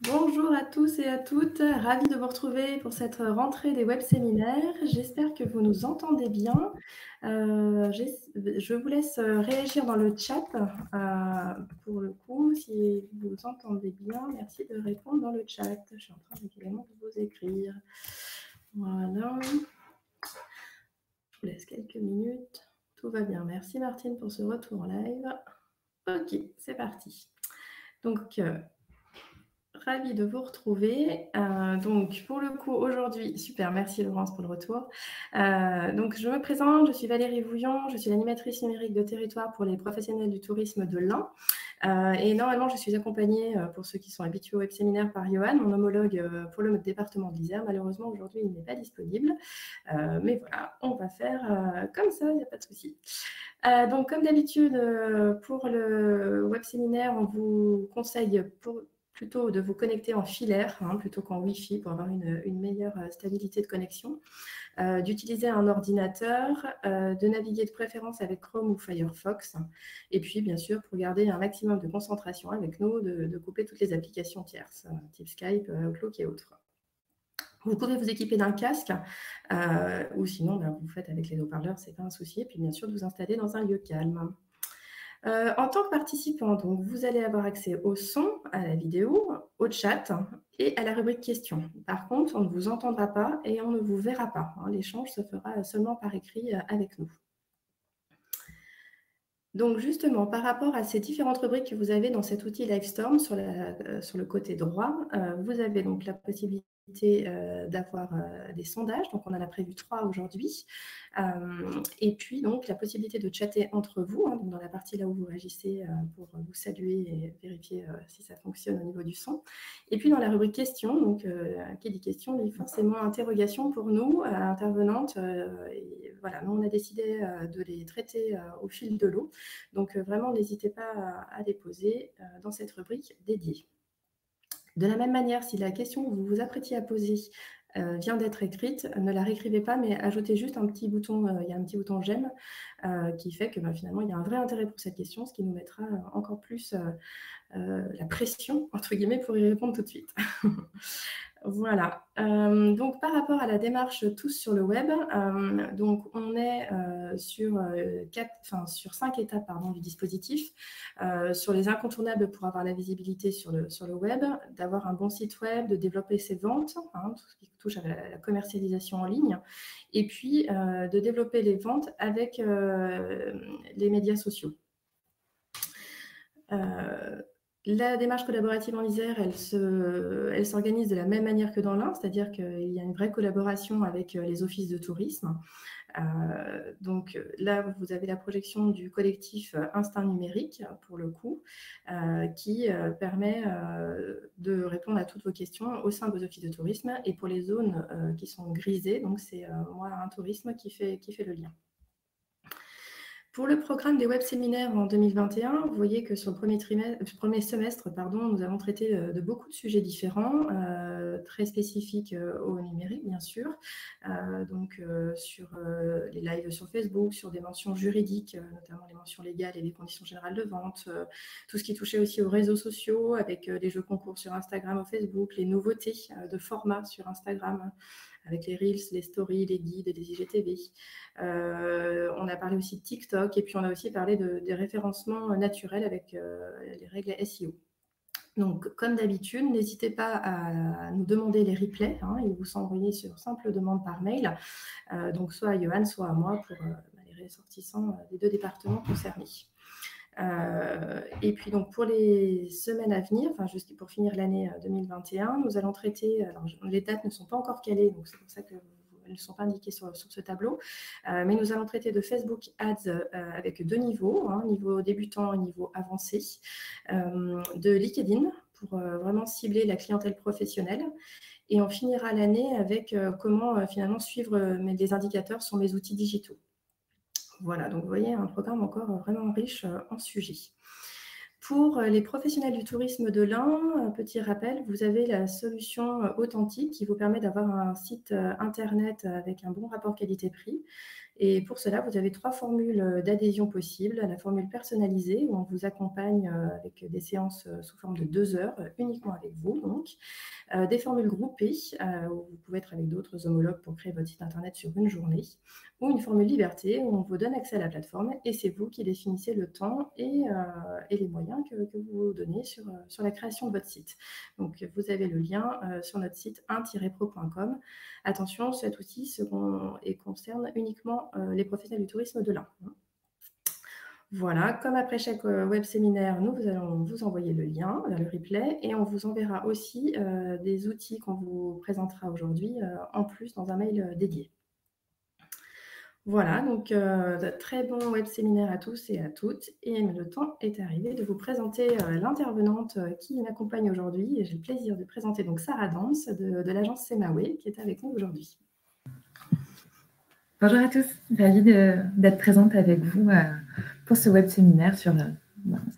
Bonjour à tous et à toutes, ravie de vous retrouver pour cette rentrée des web séminaires. J'espère que vous nous entendez bien. Je vous laisse réagir dans le chat pour le coup, si vous entendez bien. Merci de répondre dans le chat. Je suis en train également de vous écrire. Voilà. Je vous laisse quelques minutes. Tout va bien. Merci Martine pour ce retour live. Ok, c'est parti. Donc, ravie de vous retrouver. Donc, pour le coup, aujourd'hui, super, merci Laurence pour le retour. Donc, je me présente, je suis Valérie Vouillon, je suis l'animatrice numérique de territoire pour les professionnels du tourisme de l'Ain. Et normalement, je suis accompagnée, pour ceux qui sont habitués au web séminaire, par Johan, mon homologue pour le département de l'Isère. Malheureusement, aujourd'hui, il n'est pas disponible. Mais voilà, on va faire comme ça, il n'y a pas de souci. Donc, comme d'habitude, pour le web séminaire, on vous conseille plutôt de vous connecter en filaire plutôt qu'en Wi-Fi pour avoir une meilleure stabilité de connexion, d'utiliser un ordinateur, de naviguer de préférence avec Chrome ou Firefox, et puis bien sûr pour garder un maximum de concentration avec nous, de couper toutes les applications tierces, type Skype, Outlook et autres. Vous pouvez vous équiper d'un casque ou sinon vous faites avec les haut-parleurs, c'est pas un souci, et puis bien sûr de vous installer dans un lieu calme. En tant que participant, donc, vous allez avoir accès au son, à la vidéo, au chat et à la rubrique questions. Par contre, on ne vous entendra pas et on ne vous verra pas. L'échange se fera seulement par écrit avec nous. Donc justement, par rapport à ces différentes rubriques que vous avez dans cet outil Livestorm, sur le côté droit, vous avez donc la possibilité d'avoir des sondages. Donc on en a prévu 3 aujourd'hui. Et puis donc la possibilité de chatter entre vous, donc dans la partie là où vous réagissez pour vous saluer et vérifier si ça fonctionne au niveau du son. Et puis dans la rubrique questions, donc qui dit question dit forcément interrogation pour nous, intervenantes. Et voilà, nous on a décidé de les traiter au fil de l'eau. Donc vraiment, n'hésitez pas à les poser dans cette rubrique dédiée. De la même manière, si la question que vous vous apprêtiez à poser vient d'être écrite, ne la réécrivez pas, mais ajoutez juste un petit bouton, il y a un petit bouton j'aime qui fait que finalement, il y a un vrai intérêt pour cette question, ce qui nous mettra encore plus la pression, entre guillemets, pour y répondre tout de suite. Voilà. Donc, par rapport à la démarche Tous sur le web, donc on est sur 5 étapes du dispositif. Sur les incontournables pour avoir la visibilité sur le web, d'avoir un bon site web, de développer ses ventes, tout ce qui touche à la commercialisation en ligne, et puis de développer les ventes avec les médias sociaux. La démarche collaborative en Isère, elle s'organise de la même manière que dans l'Ain, c'est-à-dire qu'il y a une vraie collaboration avec les offices de tourisme. Donc là, vous avez la projection du collectif Instinct Numérique, pour le coup, qui permet de répondre à toutes vos questions au sein de vos offices de tourisme. Et pour les zones qui sont grisées, donc c'est moi, un tourisme qui fait le lien. Pour le programme des web séminaires en 2021, vous voyez que sur le premier semestre, nous avons traité de beaucoup de sujets différents, très spécifiques au numérique, bien sûr. Donc, sur les lives sur Facebook, sur des mentions juridiques, notamment les mentions légales et les conditions générales de vente, tout ce qui touchait aussi aux réseaux sociaux, avec les jeux concours sur Instagram ou Facebook, les nouveautés de format sur Instagram, avec les Reels, les Stories, les guides et les IGTV. On a parlé aussi de TikTok et puis on a aussi parlé des référencements naturels avec les règles SEO. Donc, comme d'habitude, n'hésitez pas à nous demander les replays. Ils vous sont envoyés sur simple demande par mail, donc soit à Johan, soit à moi pour les ressortissants des 2 départements concernés. Et puis donc pour les semaines à venir, juste pour finir l'année 2021, nous allons traiter, alors les dates ne sont pas encore calées, donc c'est pour ça que elles ne sont pas indiquées sur ce tableau, mais nous allons traiter de Facebook Ads avec 2 niveaux, niveau débutant et niveau avancé, de LinkedIn pour vraiment cibler la clientèle professionnelle, et on finira l'année avec comment finalement suivre les indicateurs sur mes outils digitaux. Voilà, donc vous voyez, un programme encore vraiment riche en sujets. Pour les professionnels du tourisme de l'Ain, petit rappel, vous avez la solution authentique qui vous permet d'avoir un site internet avec un bon rapport qualité-prix. Et pour cela, vous avez 3 formules d'adhésion possibles. La formule personnalisée, où on vous accompagne avec des séances sous forme de 2 heures, uniquement avec vous, donc. Des formules groupées, où vous pouvez être avec d'autres homologues pour créer votre site internet sur une journée, ou une formule liberté, où on vous donne accès à la plateforme, et c'est vous qui définissez le temps et les moyens que vous donnez sur la création de votre site. Donc, vous avez le lien sur notre site 1-pro.com. Attention, cet outil concerne uniquement les professionnels du tourisme de l'Ain. Voilà, comme après chaque web séminaire, nous allons vous envoyer le lien vers le replay et on vous enverra aussi des outils qu'on vous présentera aujourd'hui en plus dans un mail dédié. Voilà, donc très bon web séminaire à tous et à toutes. Et le temps est arrivé de vous présenter l'intervenante qui m'accompagne aujourd'hui. Et j'ai le plaisir de présenter donc Sarah Dance de l'agence Semaway qui est avec nous aujourd'hui. Bonjour à tous, ravie d'être présente avec vous pour ce web séminaire sur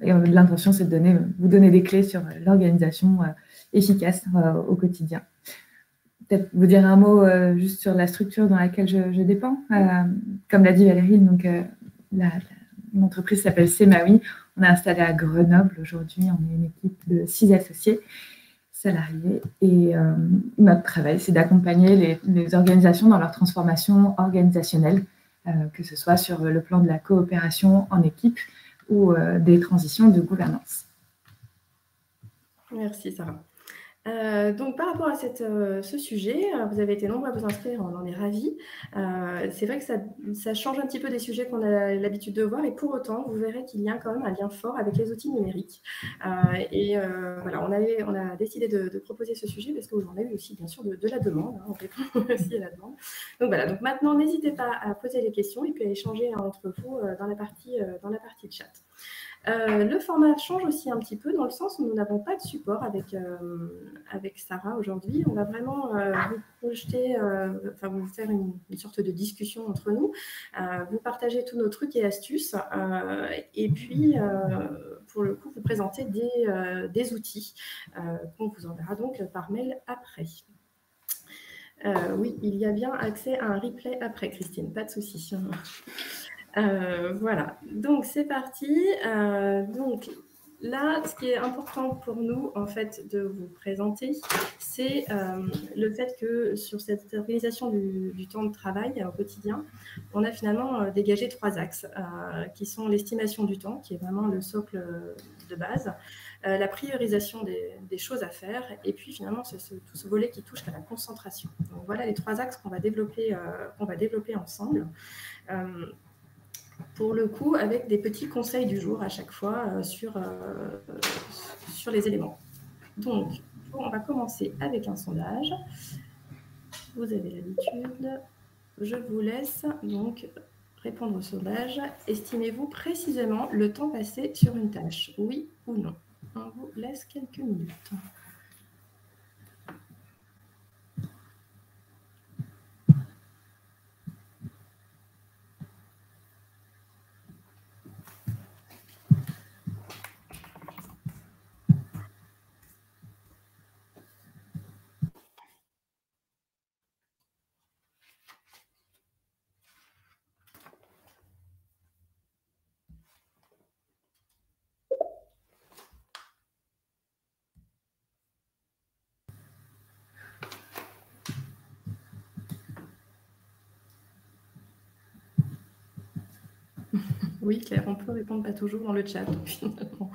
l'intention, c'est de vous donner des clés sur l'organisation efficace au quotidien. Peut-être vous dire un mot juste sur la structure dans laquelle je dépends. Comme l'a dit Valérie, donc l'entreprise s'appelle Semaway. On est installé à Grenoble aujourd'hui. On est une équipe de 6 associés salariés et notre travail, c'est d'accompagner les organisations dans leur transformation organisationnelle, que ce soit sur le plan de la coopération en équipe ou des transitions de gouvernance. Merci Sarah. Donc, par rapport à ce sujet, vous avez été nombreux à vous inscrire, on en est ravis. C'est vrai que ça change un petit peu des sujets qu'on a l'habitude de voir, et pour autant, vous verrez qu'il y a quand même un lien fort avec les outils numériques. Voilà, on a décidé de proposer ce sujet parce qu'on en a eu aussi, bien sûr, de la demande. On répond aussi à la demande. Donc voilà, donc maintenant, n'hésitez pas à poser les questions et puis à échanger entre vous dans la partie chat. Le format change aussi un petit peu dans le sens où nous n'avons pas de support avec Sarah aujourd'hui. On va vraiment vous projeter, vous faire une sorte de discussion entre nous, vous partager tous nos trucs et astuces et puis pour le coup vous présenter des outils qu'on vous enverra donc par mail après. Oui, il y a bien accès à un replay après, Christine, pas de souci. Voilà, donc c'est parti. Donc là, ce qui est important pour nous, en fait, de vous présenter, c'est le fait que sur cette organisation du temps de travail au quotidien, on a finalement dégagé 3 axes qui sont l'estimation du temps, qui est vraiment le socle de base, la priorisation des choses à faire, et puis finalement tout ce volet qui touche à la concentration. Donc voilà les 3 axes qu'on va développer ensemble. Pour le coup, avec des petits conseils du jour à chaque fois sur les éléments. Donc, on va commencer avec un sondage. Vous avez l'habitude. Je vous laisse donc répondre au sondage. Estimez-vous précisément le temps passé sur une tâche, oui ou non? On vous laisse quelques minutes. Oui, Claire, on peut répondre pas toujours dans le chat, finalement.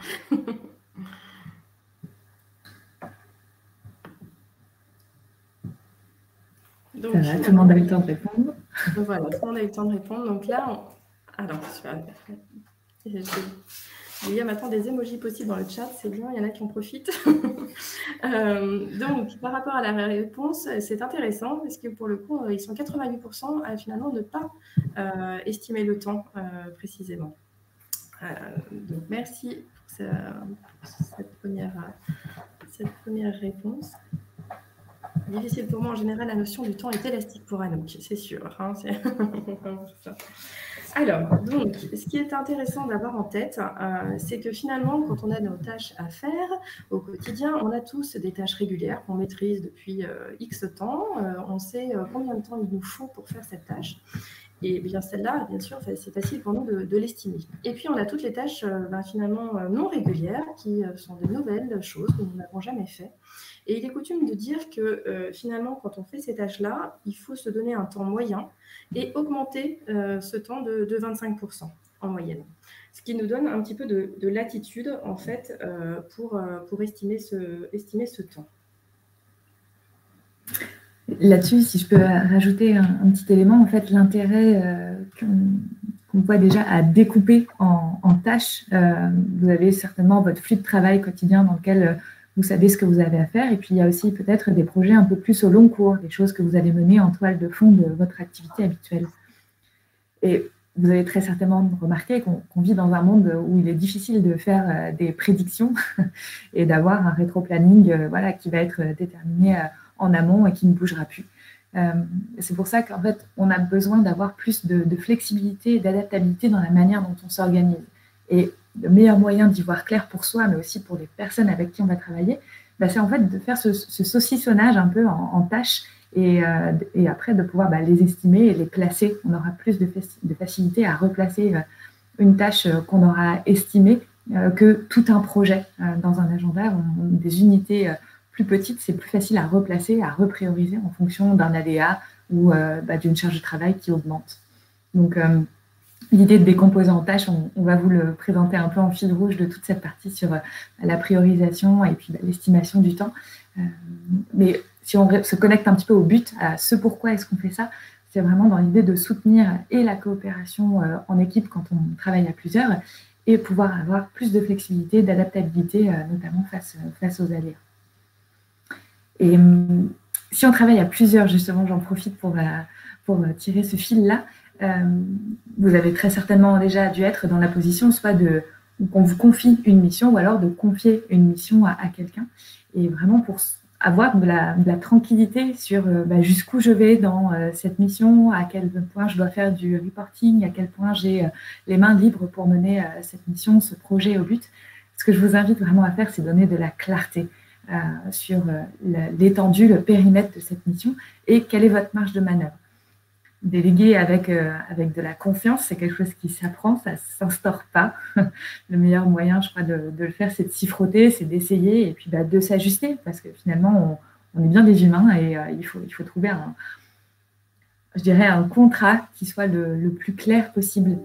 Donc, ça va, tout le monde a eu le temps de répondre. Voilà, tout le monde a eu le temps de répondre. Donc là, alors, super. Il y a maintenant des emojis possibles dans le chat, c'est bien, il y en a qui en profitent. Donc, par rapport à la réponse, c'est intéressant parce que pour le coup, ils sont 88% à finalement ne pas estimer le temps précisément. Donc, merci pour cette première réponse. Difficile pour moi, en général, la notion du temps est élastique pour Anouk, c'est sûr. Hein, c'est ça. Alors, donc, ce qui est intéressant d'avoir en tête, c'est que finalement, quand on a nos tâches à faire au quotidien, on a tous des tâches régulières qu'on maîtrise depuis X temps. On sait combien de temps il nous faut pour faire cette tâche. Et bien celle-là, bien sûr, c'est facile pour nous de l'estimer. Et puis on a toutes les tâches finalement non régulières qui sont de nouvelles choses que nous n'avons jamais fait. Et il est coutume de dire que finalement, quand on fait ces tâches-là, il faut se donner un temps moyen et augmenter ce temps de 25% en moyenne. Ce qui nous donne un petit peu de latitude en fait pour estimer ce temps. Là-dessus, si je peux rajouter un petit élément, en fait, l'intérêt qu'on voit déjà à découper en tâches. Vous avez certainement votre flux de travail quotidien dans lequel vous savez ce que vous avez à faire. Et puis, il y a aussi peut-être des projets un peu plus au long cours, des choses que vous allez mener en toile de fond de votre activité habituelle. Et vous avez très certainement remarqué qu'on vit dans un monde où il est difficile de faire des prédictions et d'avoir un rétro-planning qui va être déterminé en amont et qui ne bougera plus. C'est pour ça qu'en fait, on a besoin d'avoir plus de flexibilité et d'adaptabilité dans la manière dont on s'organise. Et le meilleur moyen d'y voir clair pour soi, mais aussi pour les personnes avec qui on va travailler, c'est en fait de faire ce saucissonnage un peu en tâches et après de pouvoir les estimer et les placer. On aura plus de facilité à replacer une tâche qu'on aura estimée que tout un projet dans un agenda. Des unités plus petites, c'est plus facile à replacer, à reprioriser en fonction d'un ADA ou d'une charge de travail qui augmente. Donc, l'idée de décomposer en tâches, on va vous le présenter un peu en fil rouge de toute cette partie sur la priorisation et puis l'estimation du temps. Mais si on se connecte un petit peu au but, à ce pourquoi est-ce qu'on fait ça, c'est vraiment dans l'idée de soutenir et la coopération en équipe quand on travaille à plusieurs et pouvoir avoir plus de flexibilité, d'adaptabilité, notamment face aux aléas. Et si on travaille à plusieurs, justement, j'en profite pour tirer ce fil-là, vous avez très certainement déjà dû être dans la position soit qu'on vous confie une mission ou alors de confier une mission à quelqu'un. Et vraiment pour avoir de la tranquillité sur jusqu'où je vais dans cette mission, à quel point je dois faire du reporting, à quel point j'ai les mains libres pour mener cette mission, ce projet au but. Ce que je vous invite vraiment à faire, c'est donner de la clarté sur l'étendue, le périmètre de cette mission et quelle est votre marge de manœuvre. Déléguer avec de la confiance, c'est quelque chose qui s'apprend, ça ne s'instaure pas. Le meilleur moyen, je crois, de le faire, c'est de s'y frotter, c'est d'essayer et puis de s'ajuster parce que finalement, on est bien des humains et il faut trouver un contrat qui soit le plus clair possible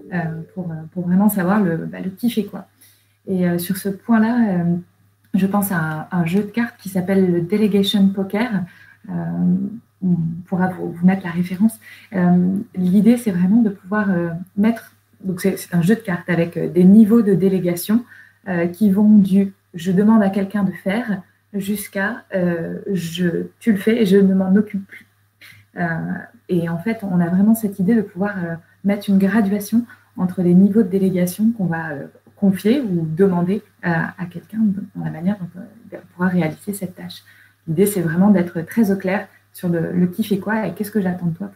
pour vraiment savoir le qui fait quoi. Et sur ce point-là, je pense à un jeu de cartes qui s'appelle le Delegation Poker. On pourra vous mettre la référence. L'idée, c'est vraiment de pouvoir mettre... Donc, c'est un jeu de cartes avec des niveaux de délégation qui vont du « je demande à quelqu'un de faire » jusqu'à « tu le fais et je ne m'en occupe plus ». Et en fait, on a vraiment cette idée de pouvoir mettre une graduation entre les niveaux de délégation qu'on va confier ou demander à quelqu'un dans la manière dont on pourra réaliser cette tâche. L'idée, c'est vraiment d'être très au clair sur le qui fait quoi et qu'est-ce que j'attends de toi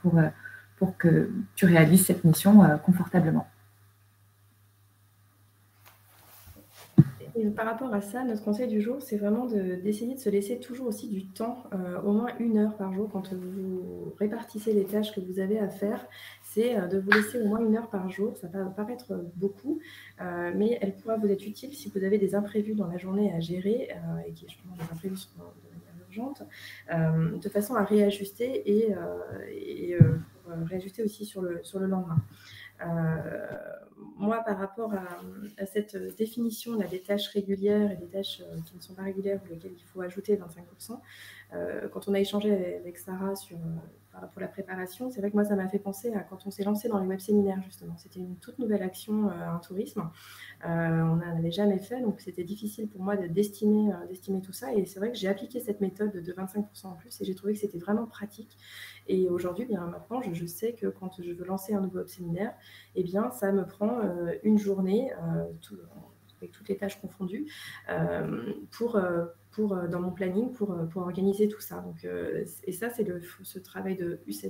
pour que tu réalises cette mission confortablement. Et par rapport à ça, notre conseil du jour, c'est vraiment d'essayer de se laisser toujours aussi du temps, au moins 1 heure par jour quand vous répartissez les tâches que vous avez à faire. C'est de vous laisser au moins 1 heure par jour. Ça va paraître beaucoup, mais elle pourra vous être utile si vous avez des imprévus dans la journée à gérer et qui justement des imprévus de manière urgente, de façon à réajuster et pour réajuster aussi sur le lendemain. Moi, par rapport à cette définition des tâches régulières et des tâches qui ne sont pas régulières pour lesquelles il faut ajouter 25%, quand on a échangé avec Sarah pour la préparation, c'est vrai que moi, ça m'a fait penser à quand on s'est lancé dans les web séminaires, justement. C'était une toute nouvelle action, un tourisme. On n'en avait jamais fait, donc c'était difficile pour moi d'estimer tout ça. Et c'est vrai que j'ai appliqué cette méthode de 25% en plus et j'ai trouvé que c'était vraiment pratique. Et aujourd'hui, bien maintenant, je sais que quand je veux lancer un nouveau web séminaire, eh bien, ça me prend une journée, avec toutes les tâches confondues, dans mon planning pour organiser tout ça. Donc, et ça, c'est ce travail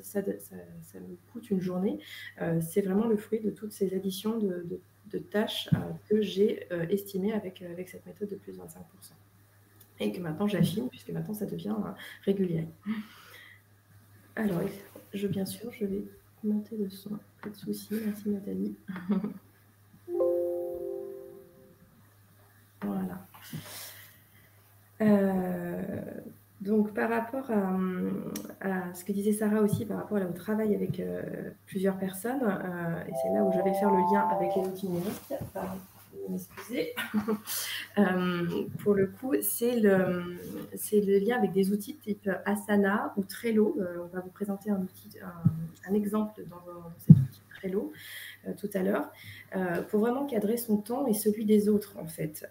ça me coûte une journée. C'est vraiment le fruit de toutes ces additions de tâches que j'ai estimées avec cette méthode de plus 25%. Et que maintenant j'affine, puisque maintenant ça devient régulier. Alors, bien sûr, je vais monter le son, pas de souci, merci Nathalie. Voilà. Donc, par rapport à ce que disait Sarah aussi, par rapport au travail avec plusieurs personnes, et c'est là où je vais faire le lien avec les outils numériques. Pardon, m'excuser. Pour le coup, c'est le lien avec des outils type Asana ou Trello. On va vous présenter un exemple dans cet outil Trello tout à l'heure, pour vraiment cadrer son temps et celui des autres, en fait.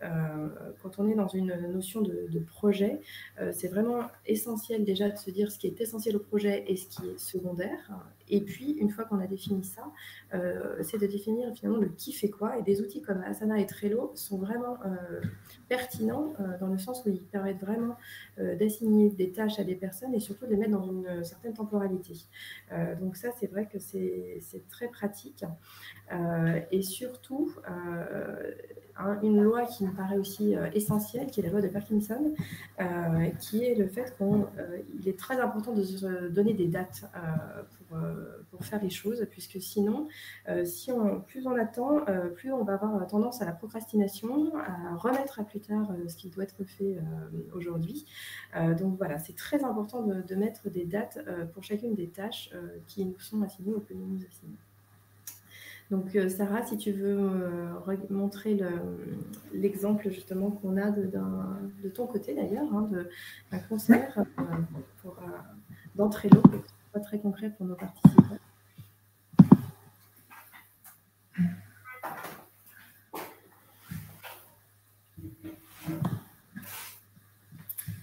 Quand on est dans une notion de projet, c'est vraiment essentiel déjà de se dire ce qui est essentiel au projet et ce qui est secondaire. Et puis, une fois qu'on a défini ça, c'est de définir finalement le qui fait quoi. Et des outils comme Asana et Trello sont vraiment pertinents dans le sens où ils permettent vraiment d'assigner des tâches à des personnes et surtout de les mettre dans une certaine temporalité. Donc ça, c'est vrai que c'est très pratique. Et surtout, une loi qui me paraît aussi essentielle, qui est la loi de Parkinson, qui est le fait qu'il est très important de se donner des dates pour faire les choses, puisque sinon, plus on attend, plus on va avoir tendance à la procrastination, à remettre à plus tard ce qui doit être fait aujourd'hui. Donc voilà, c'est très important de mettre des dates pour chacune des tâches qui nous sont assignées ou que nous nous assignons. Donc, Sarah, si tu veux montrer l'exemple justement qu'on a de ton côté d'ailleurs, hein, d'un concert dans Trello, qui soit très concret pour nos participants.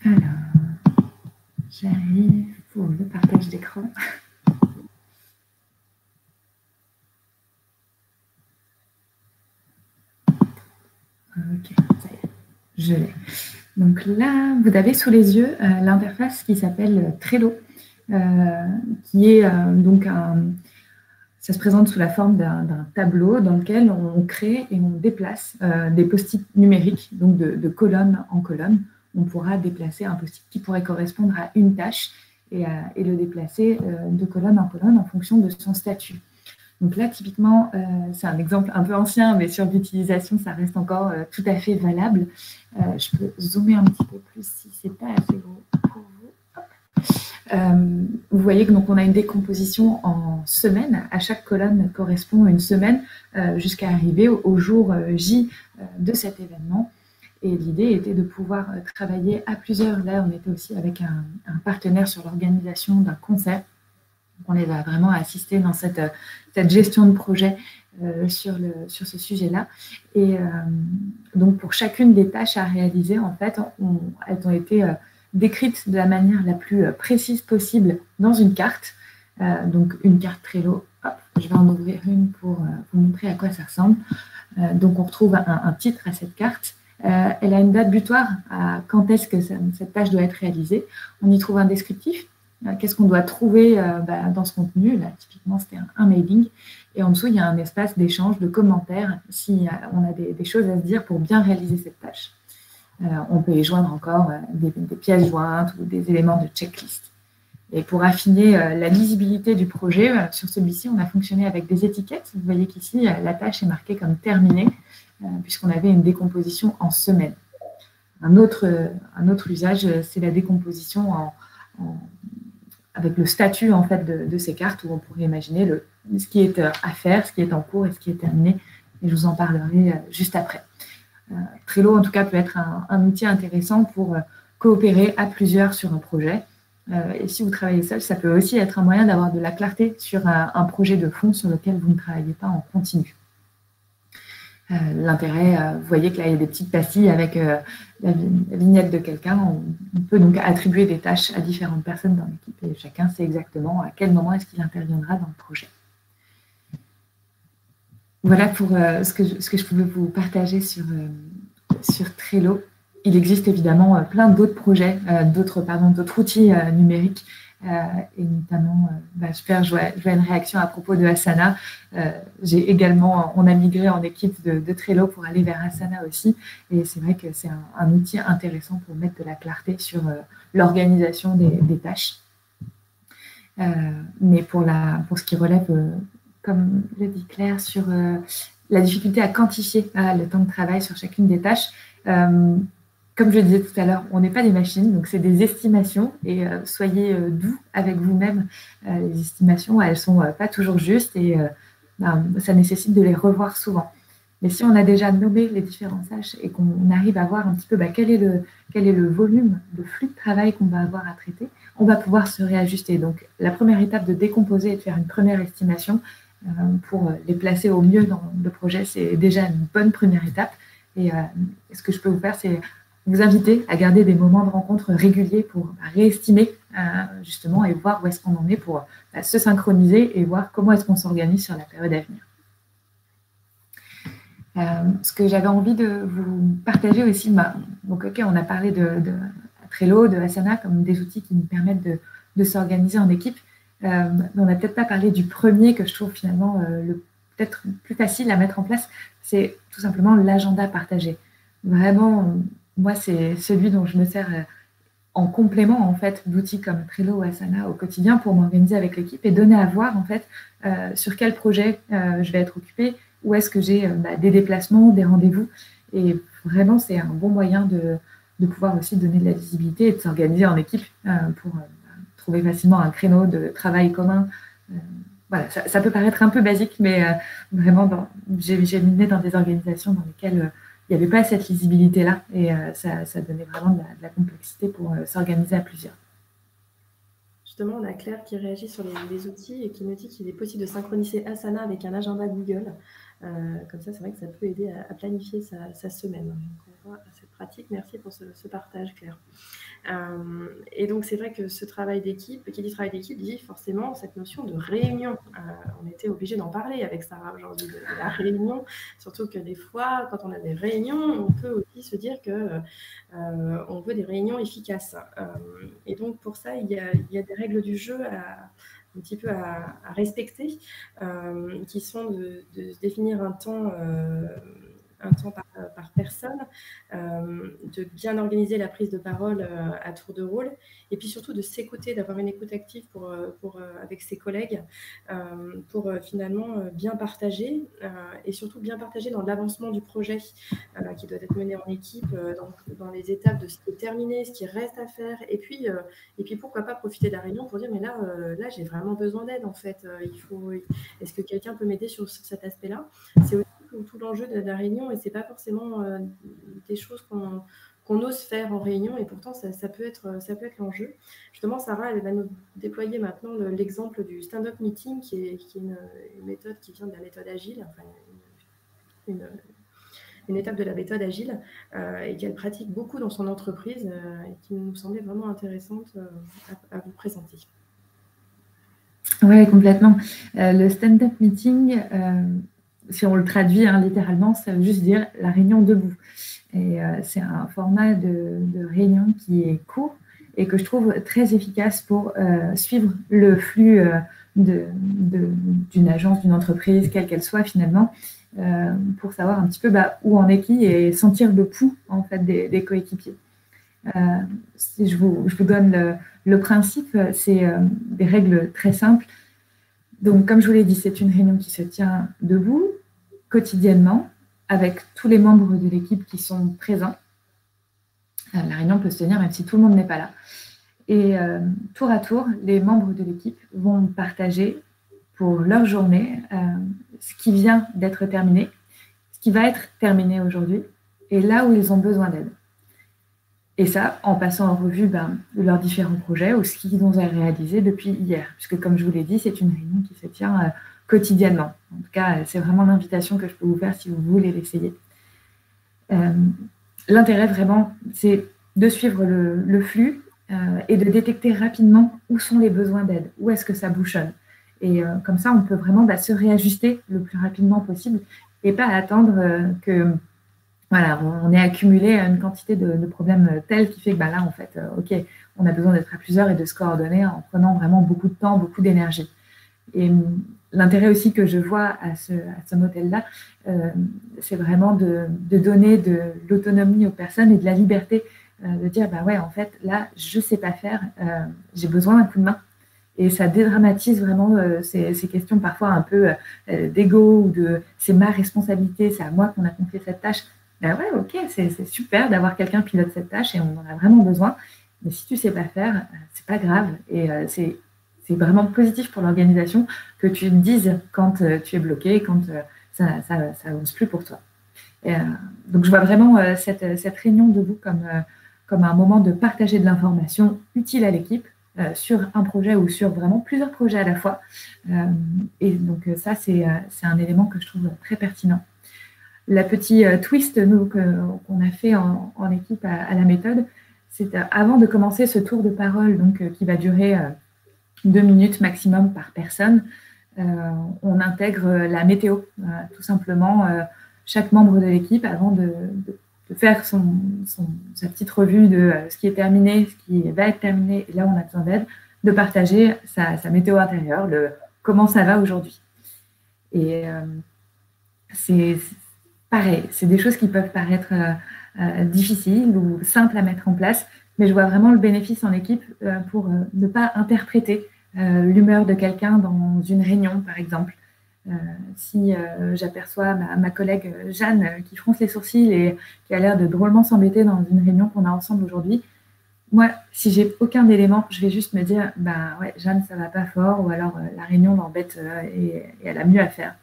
Alors, j'arrive pour le partage d'écran. Ok, ça y est, je l'ai. Donc là, vous avez sous les yeux l'interface qui s'appelle Trello, qui est donc ça se présente sous la forme d'un tableau dans lequel on crée et on déplace des post-it numériques, donc de colonne en colonne. On pourra déplacer un post-it qui pourrait correspondre à une tâche et le déplacer de colonne en colonne en fonction de son statut. Donc là, typiquement, c'est un exemple un peu ancien, mais sur l'utilisation, ça reste encore tout à fait valable. Je peux zoomer un petit peu plus si ce n'est pas assez gros pour vous. Vous voyez que donc, on a une décomposition en semaines. À chaque colonne correspond une semaine jusqu'à arriver au jour J de cet événement. Et l'idée était de pouvoir travailler à plusieurs. Là, on était aussi avec un partenaire sur l'organisation d'un concert. On les a vraiment assistés dans cette gestion de projet sur ce sujet-là. Et donc, pour chacune des tâches à réaliser, en fait, elles ont été décrites de la manière la plus précise possible dans une carte. Donc, une carte Trello. Hop, je vais en ouvrir une pour vous montrer à quoi ça ressemble. Donc, on retrouve un titre à cette carte. Elle a une date butoir à quand est-ce que cette tâche doit être réalisée. On y trouve un descriptif. Qu'est-ce qu'on doit trouver dans ce contenu? Là, typiquement, c'était un mailing. Et en dessous, il y a un espace d'échange, de commentaires, si on a des choses à se dire pour bien réaliser cette tâche. On peut y joindre encore des pièces jointes ou des éléments de checklist. Et pour affiner la lisibilité du projet, sur celui-ci, on a fonctionné avec des étiquettes. Vous voyez qu'ici, la tâche est marquée comme terminée, puisqu'on avait une décomposition en semaines. Un autre usage, c'est la décomposition avec le statut en fait, de ces cartes, où on pourrait imaginer ce qui est à faire, ce qui est en cours et ce qui est terminé. Et je vous en parlerai juste après. Trello, en tout cas, peut être un outil intéressant pour coopérer à plusieurs sur un projet. Et si vous travaillez seul, ça peut aussi être un moyen d'avoir de la clarté sur un projet de fond sur lequel vous ne travaillez pas en continu. L'intérêt, vous voyez que là, il y a des petites pastilles avec la vignette de quelqu'un. On peut donc attribuer des tâches à différentes personnes dans l'équipe et chacun sait exactement à quel moment est-ce qu'il interviendra dans le projet. Voilà pour ce que je pouvais vous partager sur Trello. Il existe évidemment plein d'autres projets, d'autres outils numériques. Et notamment, super, je vois une réaction à propos de Asana. On a migré en équipe de Trello pour aller vers Asana aussi. Et c'est vrai que c'est un outil intéressant pour mettre de la clarté sur l'organisation des tâches. Mais pour ce qui relève, comme le dit Claire, sur la difficulté à quantifier le temps de travail sur chacune des tâches, comme je le disais tout à l'heure, on n'est pas des machines, donc c'est des estimations et soyez doux avec vous-même. Les estimations, elles ne sont pas toujours justes et ça nécessite de les revoir souvent. Mais si on a déjà nommé les différentes tâches et qu'on arrive à voir un petit peu quel est le volume de flux de travail qu'on va avoir à traiter, on va pouvoir se réajuster. Donc, la première étape de décomposer et de faire une première estimation pour les placer au mieux dans le projet, c'est déjà une bonne première étape. Et ce que je peux vous faire, c'est vous inviter à garder des moments de rencontre réguliers pour réestimer justement et voir où est-ce qu'on en est pour se synchroniser et voir comment est-ce qu'on s'organise sur la période à venir. Ce que j'avais envie de vous partager aussi, donc ok, on a parlé de Trello, de Asana comme des outils qui nous permettent de s'organiser en équipe, mais on n'a peut-être pas parlé du premier que je trouve finalement peut-être plus facile à mettre en place, c'est tout simplement l'agenda partagé. Vraiment, moi, c'est celui dont je me sers en complément en fait d'outils comme Trello ou Asana au quotidien pour m'organiser avec l'équipe et donner à voir en fait sur quel projet je vais être occupée, où est-ce que j'ai des déplacements, des rendez-vous. Et vraiment, c'est un bon moyen de pouvoir aussi donner de la visibilité et de s'organiser en équipe pour trouver facilement un créneau de travail commun. Voilà, ça peut paraître un peu basique, mais vraiment, j'ai mené dans des organisations dans lesquelles il n'y avait pas cette lisibilité-là et ça donnait vraiment de la complexité pour s'organiser à plusieurs. Justement, on a Claire qui réagit sur les outils et qui nous dit qu'il est possible de synchroniser Asana avec un agenda Google. Comme ça, c'est vrai que ça peut aider à planifier sa semaine. Donc, on voit cette pratique. Merci pour ce partage, Claire. Et donc, c'est vrai que ce travail d'équipe, qui dit travail d'équipe, dit forcément cette notion de réunion. On était obligé d'en parler avec Sarah aujourd'hui, de la réunion. Surtout que des fois, quand on a des réunions, on peut aussi se dire qu'on veut des réunions efficaces. Et donc, pour ça, il y a des règles du jeu un petit peu à respecter, qui sont de se définir un temps par personne, de bien organiser la prise de parole à tour de rôle, et puis surtout de s'écouter, d'avoir une écoute active avec ses collègues, pour finalement bien partager, et surtout bien partager dans l'avancement du projet qui doit être mené en équipe, dans les étapes de ce qui est terminé, ce qui reste à faire, et puis pourquoi pas profiter de la réunion pour dire mais là j'ai vraiment besoin d'aide en fait, est-ce que quelqu'un peut m'aider sur cet aspect-là? C'est aussi tout l'enjeu de la réunion, et c'est pas forcément des choses qu'on ose faire en réunion, et pourtant ça peut être l'enjeu. Justement, Sarah, elle va nous déployer maintenant l'exemple du stand-up meeting, qui est une méthode qui vient de la méthode agile, enfin une étape de la méthode agile, et qu'elle pratique beaucoup dans son entreprise, et qui nous semblait vraiment intéressante à vous présenter. Oui, complètement. Le stand-up meeting, si on le traduit littéralement, ça veut juste dire la réunion debout. Et c'est un format de réunion qui est court et que je trouve très efficace pour suivre le flux d'une agence, d'une entreprise, quelle qu'elle soit finalement, pour savoir un petit peu où en est qui et sentir le pouls en fait des coéquipiers. Si je vous donne le principe, c'est des règles très simples. Donc, comme je vous l'ai dit, c'est une réunion qui se tient debout, quotidiennement, avec tous les membres de l'équipe qui sont présents. La réunion peut se tenir même si tout le monde n'est pas là. Et tour à tour, les membres de l'équipe vont partager pour leur journée ce qui vient d'être terminé, ce qui va être terminé aujourd'hui, et là où ils ont besoin d'aide. Et ça, en passant en revue leurs différents projets ou ce qu'ils ont réalisé depuis hier. Puisque, comme je vous l'ai dit, c'est une réunion qui se tient quotidiennement. En tout cas, c'est vraiment l'invitation que je peux vous faire si vous voulez l'essayer. L'intérêt, vraiment, c'est de suivre le flux et de détecter rapidement où sont les besoins d'aide, où est-ce que ça bouchonne. Et comme ça, on peut vraiment se réajuster le plus rapidement possible et pas attendre que... Voilà, on est accumulé à une quantité de problèmes tels qui fait que là, en fait, ok, on a besoin d'être à plusieurs et de se coordonner en prenant vraiment beaucoup de temps, beaucoup d'énergie. Et l'intérêt aussi que je vois à ce modèle-là, c'est vraiment de donner de l'autonomie aux personnes et de la liberté de dire, ouais, en fait, là, je ne sais pas faire, j'ai besoin d'un coup de main. Et ça dédramatise vraiment ces questions parfois un peu d'ego ou de c'est ma responsabilité, c'est à moi qu'on a confié cette tâche. Ben ouais, ok, c'est super d'avoir quelqu'un qui pilote cette tâche et on en a vraiment besoin. Mais si tu ne sais pas faire, c'est pas grave. Et c'est vraiment positif pour l'organisation que tu te dises quand tu es bloqué, quand ça n'avance plus pour toi. Et, donc, je vois vraiment cette réunion de vous comme un moment de partager de l'information utile à l'équipe sur un projet ou sur vraiment plusieurs projets à la fois. Et donc, ça, c'est un élément que je trouve très pertinent. La petite twist qu'on a fait en équipe à la méthode, c'est avant de commencer ce tour de parole qui va durer 2 minutes maximum par personne, on intègre la météo, tout simplement. Chaque membre de l'équipe, avant de faire sa petite revue de ce qui est terminé, ce qui va être terminé, et là on a besoin d'aide, de partager sa météo intérieure, comment ça va aujourd'hui. Et c'est pareil, c'est des choses qui peuvent paraître difficiles ou simples à mettre en place, mais je vois vraiment le bénéfice en équipe pour ne pas interpréter l'humeur de quelqu'un dans une réunion, par exemple. Si j'aperçois ma collègue Jeanne qui fronce les sourcils et qui a l'air de drôlement s'embêter dans une réunion qu'on a ensemble aujourd'hui, moi, si j'ai aucun élément, je vais juste me dire, bah ouais, Jeanne, ça va pas fort, ou alors la réunion l'embête et elle a mieux à faire.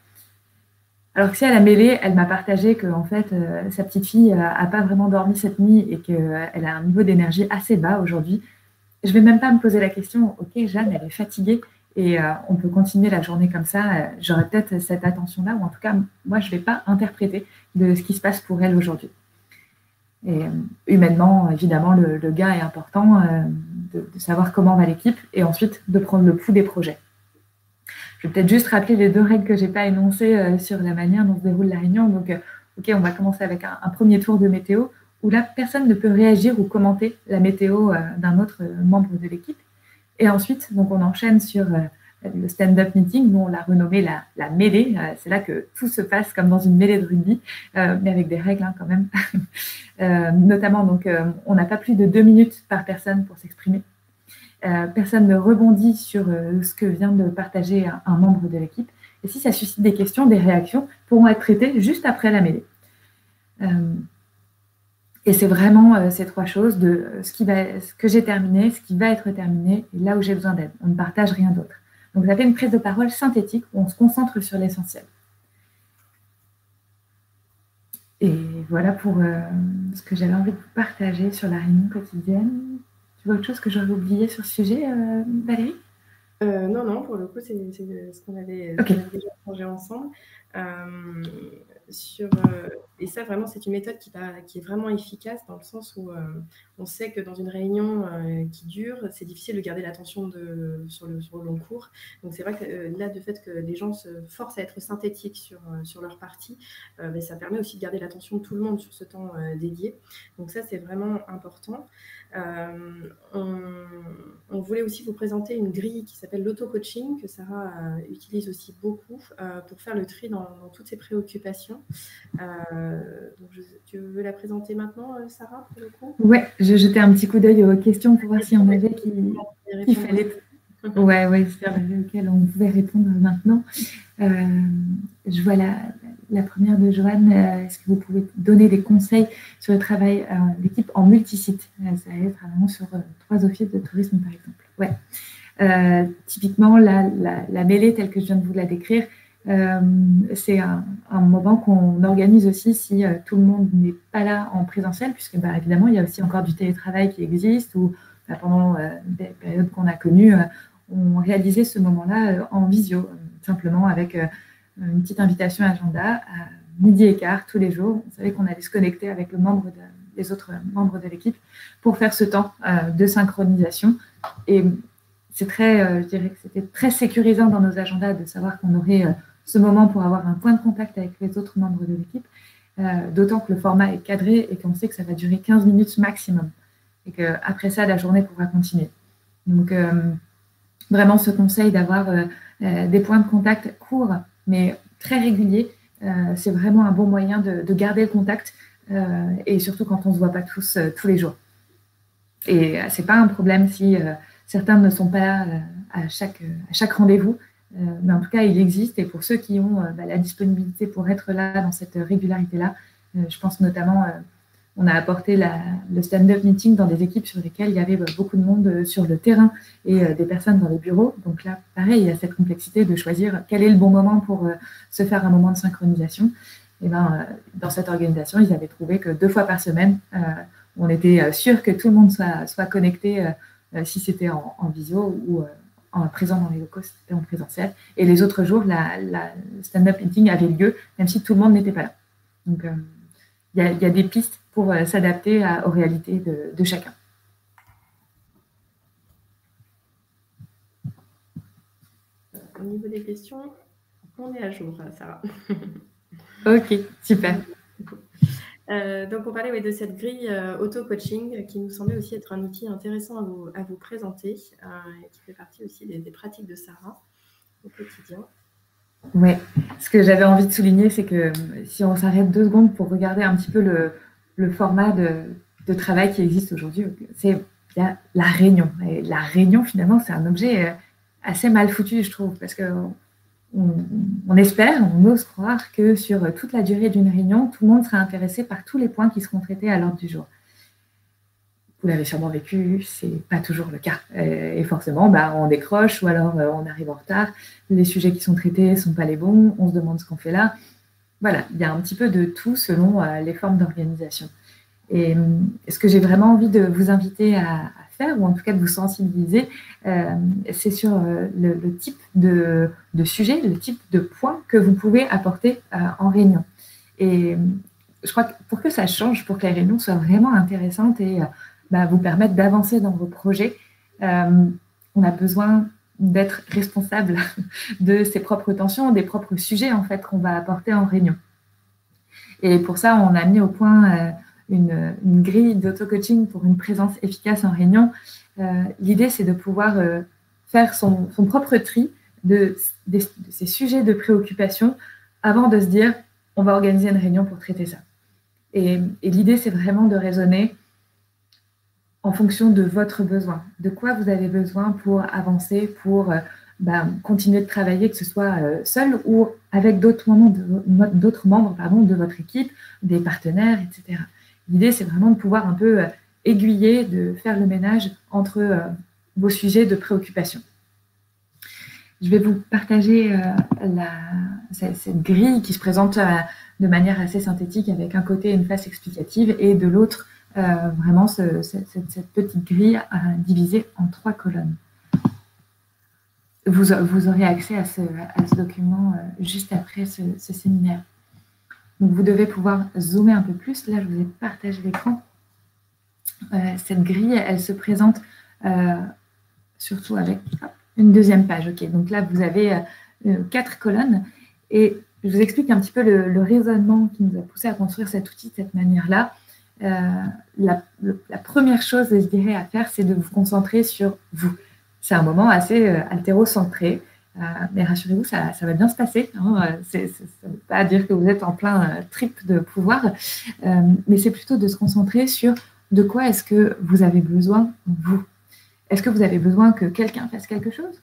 Alors que si à la mêlée, elle m'a partagé que en fait, sa petite fille a pas vraiment dormi cette nuit et qu'elle a un niveau d'énergie assez bas aujourd'hui, je vais même pas me poser la question, ok, Jeanne, elle est fatiguée et on peut continuer la journée comme ça. J'aurais peut-être cette attention-là, ou en tout cas, moi, je vais pas interpréter de ce qui se passe pour elle aujourd'hui. Et humainement, évidemment, le gars est important de savoir comment va l'équipe et ensuite de prendre le pouls des projets. Je vais peut-être juste rappeler les 2 règles que je n'ai pas énoncées sur la manière dont se déroule la réunion. Donc, ok, on va commencer avec un premier tour de météo où là, personne ne peut réagir ou commenter la météo d'un autre membre de l'équipe. Et ensuite, donc, on enchaîne sur le stand-up meeting, dont on l'a renommé la mêlée. C'est là que tout se passe comme dans une mêlée de rugby, mais avec des règles quand même. Notamment, donc, on n'a pas plus de 2 minutes par personne pour s'exprimer. Personne ne rebondit sur ce que vient de partager un membre de l'équipe. Et si ça suscite des questions, des réactions pourront être traitées juste après la mêlée. Et c'est vraiment ces 3 choses de ce que j'ai terminé, ce qui va être terminé et là où j'ai besoin d'aide. On ne partage rien d'autre. Donc, ça fait une prise de parole synthétique où on se concentre sur l'essentiel. Et voilà pour ce que j'avais envie de vous partager sur la réunion quotidienne. Tu vois autre chose que j'aurais oublié sur ce sujet, Valérie ? Non, pour le coup, c'est ce qu'on avait déjà changé ensemble. Et ça, vraiment, c'est une méthode qui est vraiment efficace dans le sens où on sait que dans une réunion qui dure, c'est difficile de garder l'attention sur le long cours. Donc, c'est vrai que là, du fait que les gens se forcent à être synthétiques sur leur partie, ça permet aussi de garder l'attention de tout le monde sur ce temps dédié. Donc, ça, c'est vraiment important. On voulait aussi vous présenter une grille qui s'appelle l'auto-coaching, que Sarah utilise aussi beaucoup pour faire le tri dans toutes ses préoccupations. Donc tu veux la présenter maintenant, Sarah, pour le coup ? Oui, je jetais un petit coup d'œil aux questions pour voir s'il y en avait qui fallait. Oui, c'est auquel on pouvait répondre maintenant. Je vois la première de Joanne. Est-ce que vous pouvez donner des conseils sur le travail d'équipe en multisite ? Ça va être vraiment sur 3 offices de tourisme, par exemple. Ouais. Typiquement, la mêlée, telle que je viens de vous la décrire, c'est un moment qu'on organise aussi si tout le monde n'est pas là en présentiel, puisque évidemment, il y a aussi encore du télétravail qui existe, ou pendant des périodes qu'on a connues, on réalisait ce moment-là en visio, simplement avec une petite invitation agenda à 12h15 tous les jours. On savait qu'on allait se connecter avec les autres membres de l'équipe pour faire ce temps de synchronisation. Et c'est je dirais que c'était très sécurisant dans nos agendas de savoir qu'on aurait ce moment pour avoir un point de contact avec les autres membres de l'équipe, d'autant que le format est cadré et qu'on sait que ça va durer 15 minutes maximum et qu'après ça, la journée pourra continuer. Donc, vraiment, ce conseil d'avoir des points de contact courts, mais très réguliers, c'est vraiment un bon moyen de garder le contact, et surtout quand on ne se voit pas tous les jours. Et ce n'est pas un problème si certains ne sont pas là à chaque rendez-vous. Mais en tout cas, il existe. Et pour ceux qui ont la disponibilité pour être là dans cette régularité-là, je pense notamment, on a apporté le stand-up meeting dans des équipes sur lesquelles il y avait beaucoup de monde sur le terrain et des personnes dans les bureaux. Donc là, pareil, il y a cette complexité de choisir quel est le bon moment pour se faire un moment de synchronisation. Et dans cette organisation, ils avaient trouvé que 2 fois par semaine, on était sûr que tout le monde soit connecté, si c'était en visio ou en présent dans les locaux, si c'était en présentiel. Et les autres jours, le stand-up meeting avait lieu, même si tout le monde n'était pas là. Donc, il y a des pistes pour s'adapter aux réalités de chacun. Au niveau des questions, on est à jour, Sarah. Ok, super. Donc, on parlait de cette grille auto-coaching qui nous semblait aussi être un outil intéressant à vous présenter et qui fait partie aussi des pratiques de Sarah au quotidien. Oui, ce que j'avais envie de souligner, c'est que si on s'arrête 2 secondes pour regarder un petit peu le format de travail qui existe aujourd'hui, il y a la réunion. Et la réunion, finalement, c'est un objet assez mal foutu, je trouve, parce qu'on espère, on ose croire que sur toute la durée d'une réunion, tout le monde sera intéressé par tous les points qui seront traités à l'ordre du jour. Vous l'avez sûrement vécu, c'est pas toujours le cas. Et forcément, on décroche ou alors on arrive en retard. Les sujets qui sont traités sont pas les bons. On se demande ce qu'on fait là. Voilà, il y a un petit peu de tout selon les formes d'organisation. Et ce que j'ai vraiment envie de vous inviter à faire, ou en tout cas de vous sensibiliser, c'est sur le type de sujet, le type de point que vous pouvez apporter en réunion. Et je crois que pour que ça change, pour que les réunions soient vraiment intéressantes et vous permettre d'avancer dans vos projets, on a besoin d'être responsable de ses propres tensions, des propres sujets en fait qu'on va apporter en réunion. Et pour ça, on a mis au point une grille d'auto-coaching pour une présence efficace en réunion. L'idée, c'est de pouvoir faire son propre tri de ces sujets de préoccupation avant de se dire on va organiser une réunion pour traiter ça. Et l'idée, c'est vraiment de raisonner en fonction de votre besoin, de quoi vous avez besoin pour avancer, pour continuer de travailler, que ce soit seul ou avec d'autres membres de votre équipe, des partenaires, etc. L'idée, c'est vraiment de pouvoir un peu aiguiller, de faire le ménage entre vos sujets de préoccupation. Je vais vous partager cette grille qui se présente de manière assez synthétique avec un côté une face explicative et de l'autre vraiment cette petite grille divisée en 3 colonnes. Vous aurez accès à ce document juste après ce séminaire. Donc, vous devez pouvoir zoomer un peu plus. Là, je vous ai partagé l'écran. Cette grille, elle se présente surtout avec une 2e page. Okay. Donc là, vous avez 4 colonnes. Et je vous explique un petit peu le raisonnement qui nous a poussé à construire cet outil de cette manière-là. La première chose, je dirais, à faire, c'est de vous concentrer sur vous. C'est un moment assez altérocentré, mais rassurez-vous, ça va bien se passer. Hein. Ça ne veut pas dire que vous êtes en plein trip de pouvoir, mais c'est plutôt de se concentrer sur de quoi est-ce que vous avez besoin, vous. Est-ce que vous avez besoin que quelqu'un fasse quelque chose?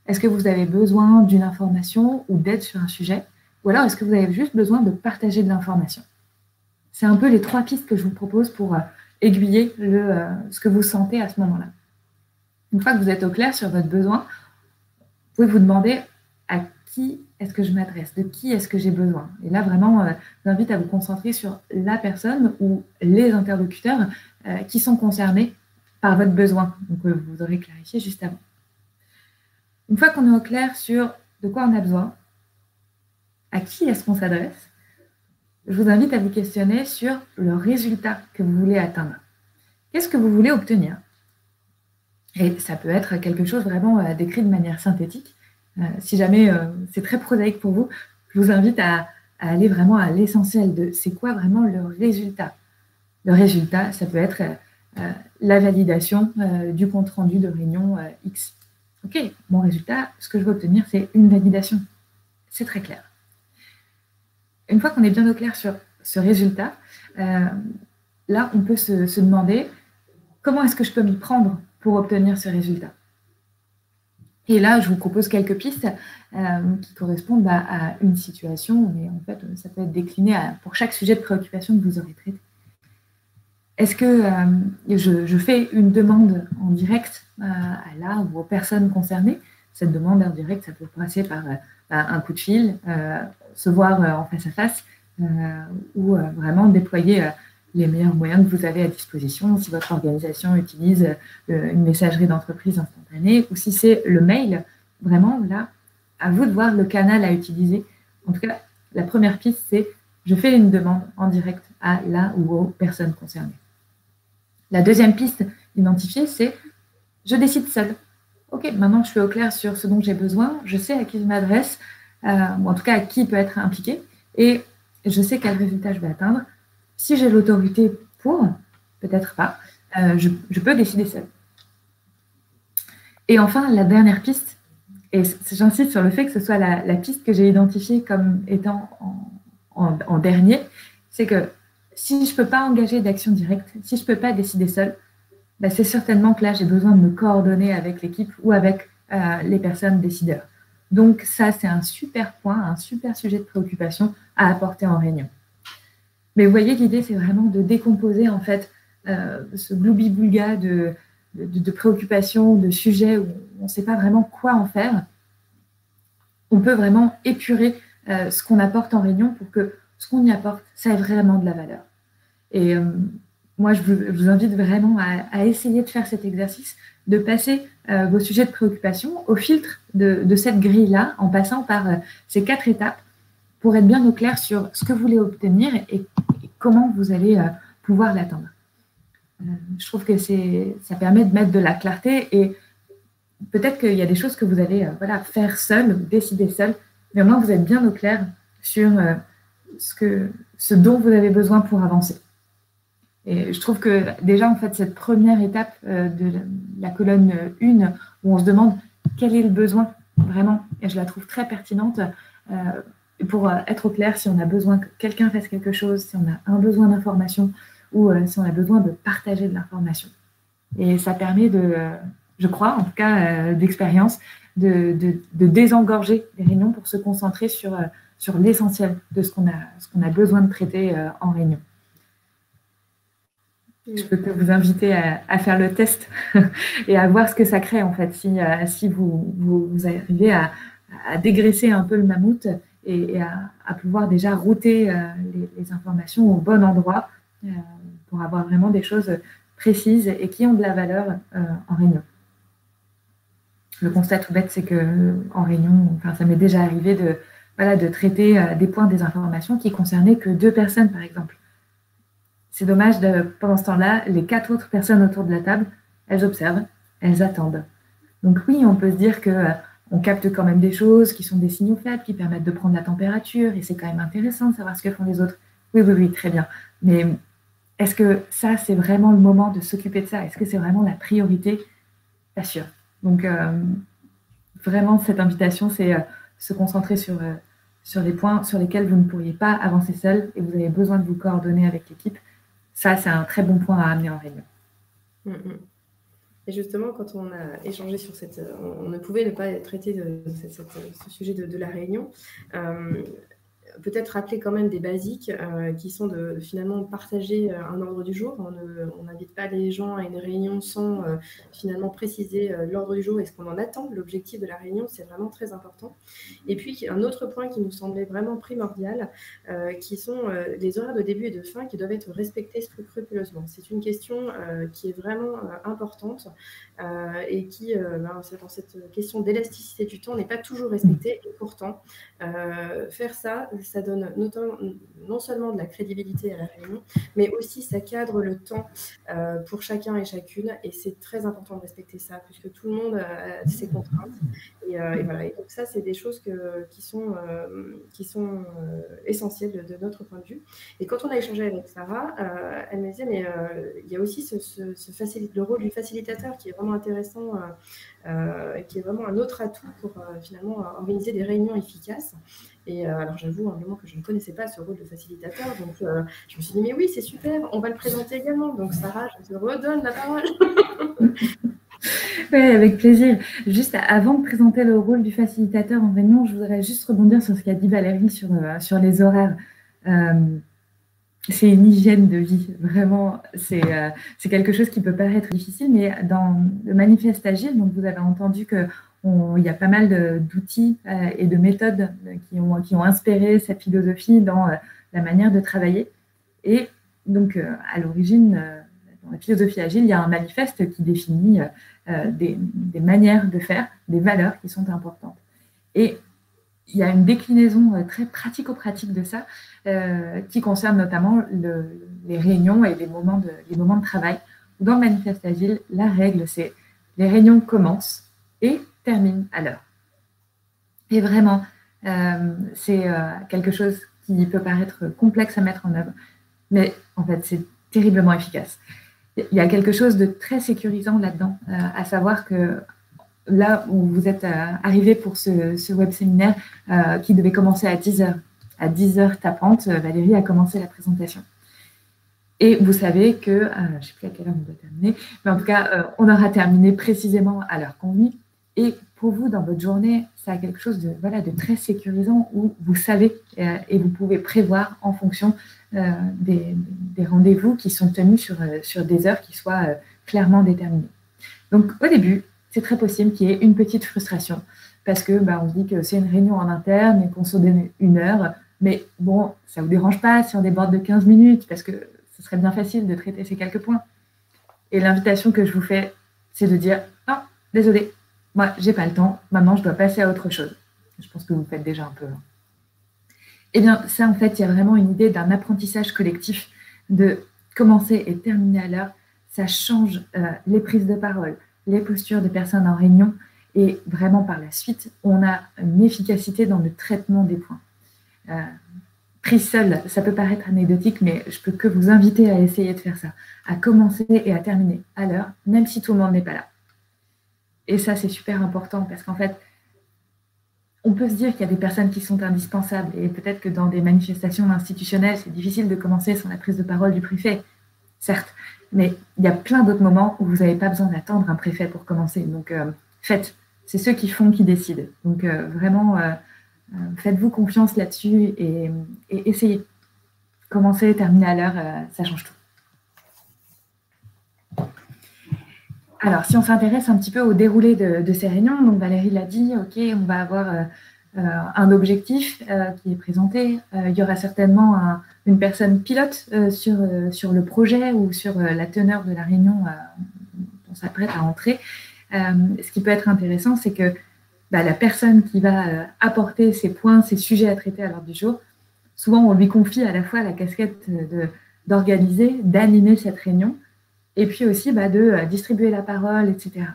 Est-ce que vous avez besoin d'une information ou d'aide sur un sujet? Ou alors est-ce que vous avez juste besoin de partager de l'information? C'est un peu les 3 pistes que je vous propose pour aiguiller ce que vous sentez à ce moment-là. Une fois que vous êtes au clair sur votre besoin, vous pouvez vous demander à qui est-ce que je m'adresse, de qui est-ce que j'ai besoin. Et là, vraiment, je vous invite à vous concentrer sur la personne ou les interlocuteurs qui sont concernés par votre besoin. Donc, vous aurez clarifié juste avant. Une fois qu'on est au clair sur de quoi on a besoin, à qui est-ce qu'on s'adresse, je vous invite à vous questionner sur le résultat que vous voulez atteindre. Qu'est-ce que vous voulez obtenir? Et ça peut être quelque chose vraiment décrit de manière synthétique. Si jamais c'est très prosaïque pour vous, je vous invite à aller vraiment à l'essentiel de c'est quoi vraiment le résultat. Le résultat, ça peut être la validation du compte-rendu de réunion X. Ok, mon résultat, ce que je veux obtenir, c'est une validation. C'est très clair. Une fois qu'on est bien au clair sur ce résultat, là, on peut se demander comment est-ce que je peux m'y prendre pour obtenir ce résultat. Et là, je vous propose quelques pistes qui correspondent à une situation, mais en fait, ça peut être décliné pour chaque sujet de préoccupation que vous aurez traité. Est-ce que je fais une demande en direct à la ou aux personnes concernées? Cette demande en direct, ça peut passer par un coup de fil, se voir en face à face, ou vraiment déployer les meilleurs moyens que vous avez à disposition, si votre organisation utilise une messagerie d'entreprise instantanée, ou si c'est le mail, vraiment, là, à vous de voir le canal à utiliser. En tout cas, la première piste, c'est je fais une demande en direct à la ou aux personnes concernées. La deuxième piste identifiée, c'est je décide seule. Ok, maintenant je suis au clair sur ce dont j'ai besoin, je sais à qui je m'adresse, ou en tout cas à qui peut être impliqué, et je sais quel résultat je vais atteindre. Si j'ai l'autorité pour, peut-être pas, je peux décider seule. Et enfin, la dernière piste, et j'insiste sur le fait que ce soit la piste que j'ai identifiée comme étant en dernier, c'est que si je ne peux pas engager d'action directe, si je ne peux pas décider seule, c'est certainement que là, j'ai besoin de me coordonner avec l'équipe ou avec les personnes décideurs. Donc ça, c'est un super point, un super sujet de préoccupation à apporter en réunion. Mais vous voyez, l'idée, c'est vraiment de décomposer en fait ce gloubi-boulga de préoccupations, de sujets où on ne sait pas vraiment quoi en faire. On peut vraiment épurer ce qu'on apporte en réunion pour que ce qu'on y apporte, ça ait vraiment de la valeur. Et moi, je vous invite vraiment à essayer de faire cet exercice, de passer vos sujets de préoccupation au filtre de cette grille-là, en passant par ces 4 étapes, pour être bien au clair sur ce que vous voulez obtenir et comment vous allez pouvoir l'atteindre. Je trouve que ça permet de mettre de la clarté et peut-être qu'il y a des choses que vous allez faire seul, décider seul, mais au moins vous êtes bien au clair sur ce dont vous avez besoin pour avancer. Et je trouve que déjà, en fait, cette première étape de la colonne 1, où on se demande quel est le besoin vraiment, et je la trouve très pertinente pour être au clair si on a besoin que quelqu'un fasse quelque chose, si on a un besoin d'information ou si on a besoin de partager de l'information. Et ça permet je crois, en tout cas d'expérience, de désengorger les réunions pour se concentrer sur l'essentiel de ce qu'on a besoin de traiter en réunion. Je peux vous inviter à faire le test et à voir ce que ça crée en fait, si vous arrivez à dégraisser un peu le mammouth et à pouvoir déjà router les informations au bon endroit pour avoir vraiment des choses précises et qui ont de la valeur en réunion. Le constat tout bête, c'est qu'en réunion, ça m'est déjà arrivé de traiter des points des informations qui concernaient que 2 personnes, par exemple. C'est dommage, pendant ce temps-là, les 4 autres personnes autour de la table, elles observent, elles attendent. Donc oui, on peut se dire qu'on capte quand même des choses qui sont des signaux faibles, qui permettent de prendre la température, et c'est quand même intéressant de savoir ce que font les autres. Oui, très bien. Mais est-ce que ça, c'est vraiment le moment de s'occuper de ça? Est-ce que c'est vraiment la priorité? Pas sûr. Donc, vraiment, cette invitation, c'est se concentrer sur les points sur lesquels vous ne pourriez pas avancer seul et vous avez besoin de vous coordonner avec l'équipe. Ça, c'est un très bon point à amener en réunion. Et justement, quand on a échangé sur on ne pouvait ne pas traiter ce sujet de la réunion, peut-être rappeler quand même des basiques qui sont de finalement partager un ordre du jour. On n'invite pas les gens à une réunion sans finalement préciser l'ordre du jour et ce qu'on en attend. L'objectif de la réunion, c'est vraiment très important. Et puis, un autre point qui nous semblait vraiment primordial, qui sont les horaires de début et de fin qui doivent être respectés scrupuleusement. C'est une question qui est vraiment importante et qui, dans cette question d'élasticité du temps, n'est pas toujours respectée. Et pourtant, faire ça donne non seulement de la crédibilité à la réunion, mais aussi ça cadre le temps pour chacun et chacune. Et c'est très important de respecter ça, puisque tout le monde a ses contraintes. Et voilà. Et donc ça, c'est des choses qui sont essentielles de notre point de vue. Et quand on a échangé avec Sarah, elle me disait, mais il y a aussi le rôle du facilitateur qui est vraiment intéressant, qui est vraiment un autre atout pour finalement organiser des réunions efficaces. Et alors j'avoue humblement que je ne connaissais pas ce rôle de facilitateur, donc je me suis dit mais oui, c'est super, on va le présenter également. Donc Sarah, je te redonne la parole. Oui, avec plaisir. Juste avant de présenter le rôle du facilitateur en réunion, je voudrais juste rebondir sur ce qu'a dit Valérie sur les horaires. C'est une hygiène de vie, vraiment. C'est quelque chose qui peut paraître difficile, mais dans le manifeste agile, donc vous avez entendu qu'il y a pas mal d'outils et de méthodes qui ont inspiré cette philosophie dans la manière de travailler. Et donc, à l'origine, dans la philosophie agile, il y a un manifeste qui définit des manières de faire, des valeurs qui sont importantes. Et il y a une déclinaison très pratico-pratique de ça qui concerne notamment les réunions et les moments de travail. Dans le manifeste agile, la règle, c'est les réunions commencent et terminent à l'heure. Et vraiment, c'est quelque chose qui peut paraître complexe à mettre en œuvre, mais en fait, c'est terriblement efficace. Il y a quelque chose de très sécurisant là-dedans, à savoir que là où vous êtes arrivé pour ce web séminaire qui devait commencer à 10h. À 10h tapante, Valérie a commencé la présentation. Et vous savez que, je ne sais plus à quelle heure on doit terminer, mais en tout cas, on aura terminé précisément à l'heure convenue. Et pour vous, dans votre journée, ça a quelque chose de très sécurisant où vous savez et vous pouvez prévoir en fonction des rendez-vous qui sont tenus sur des heures qui soient clairement déterminées. Donc, au début, c'est très possible qu'il y ait une petite frustration parce que on se dit que c'est une réunion en interne et qu'on se donne 1 heure. Mais bon, ça ne vous dérange pas si on déborde de 15 minutes parce que ce serait bien facile de traiter ces quelques points. Et l'invitation que je vous fais, c'est de dire « Non, désolé, moi, j'ai pas le temps. Maintenant, je dois passer à autre chose. » Je pense que vous le faites déjà un peu. Eh bien, ça, en fait, il y a vraiment une idée d'un apprentissage collectif de commencer et terminer à l'heure. Ça change les prises de parole, les postures des personnes en réunion et vraiment par la suite, on a une efficacité dans le traitement des points. Prise seule, ça peut paraître anecdotique, mais je peux que vous inviter à essayer de faire ça, à commencer et à terminer à l'heure, même si tout le monde n'est pas là. Et ça, c'est super important parce qu'en fait, on peut se dire qu'il y a des personnes qui sont indispensables et peut-être que dans des manifestations institutionnelles, c'est difficile de commencer sans la prise de parole du préfet, certes, mais il y a plein d'autres moments où vous n'avez pas besoin d'attendre un préfet pour commencer. Donc, faites, c'est ceux qui font qui décident. Donc, vraiment, faites-vous confiance là-dessus et essayez. Commencer et terminer à l'heure, ça change tout. Alors, si on s'intéresse un petit peu au déroulé de ces réunions, donc Valérie l'a dit, ok, on va avoir un objectif qui est présenté. Il y aura certainement une personne pilote sur le projet ou sur la teneur de la réunion on s'apprête à entrer. Ce qui peut être intéressant, c'est que la personne qui va apporter ses points, ses sujets à traiter à l'ordre du jour, souvent on lui confie à la fois la casquette d'organiser, d'animer cette réunion, et puis aussi de distribuer la parole, etc.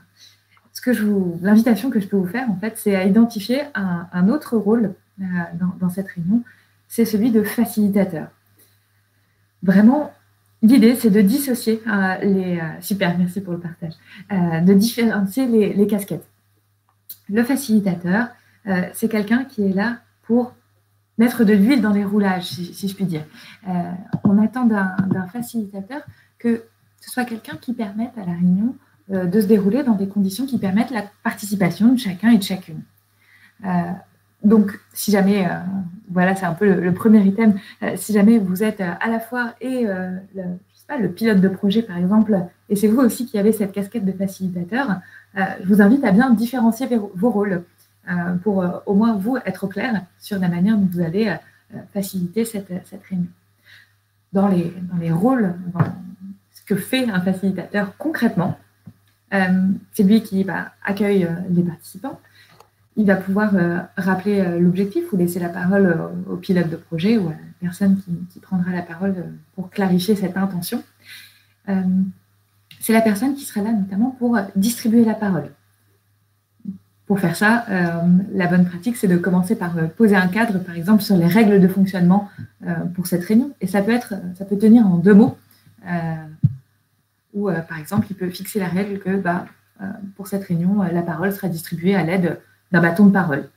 L'invitation que je peux vous faire, en fait, c'est à identifier un autre rôle dans cette réunion, c'est celui de facilitateur. Vraiment, l'idée, c'est de dissocier super, merci pour le partage, de différencier les casquettes. Le facilitateur, c'est quelqu'un qui est là pour mettre de l'huile dans les roulages, si je puis dire. On attend d'un facilitateur que ce soit quelqu'un qui permette à la réunion de se dérouler dans des conditions qui permettent la participation de chacun et de chacune. Donc, si jamais, voilà, c'est un peu le premier item, si jamais vous êtes à la fois le pilote de projet, par exemple, et c'est vous aussi qui avez cette casquette de facilitateur, je vous invite à bien différencier vos rôles pour au moins vous être au clair sur la manière dont vous allez faciliter cette réunion. Dans les rôles, dans ce que fait un facilitateur concrètement, c'est lui qui accueille les participants. Il va pouvoir rappeler l'objectif ou laisser la parole au pilote de projet ou à la personne qui prendra la parole pour clarifier cette intention. C'est la personne qui sera là notamment pour distribuer la parole. Pour faire ça, la bonne pratique, c'est de commencer par poser un cadre, par exemple, sur les règles de fonctionnement pour cette réunion. Et ça peut tenir en 2 mots. Ou, par exemple, il peut fixer la règle que pour cette réunion, la parole sera distribuée à l'aide d'un bâton de parole.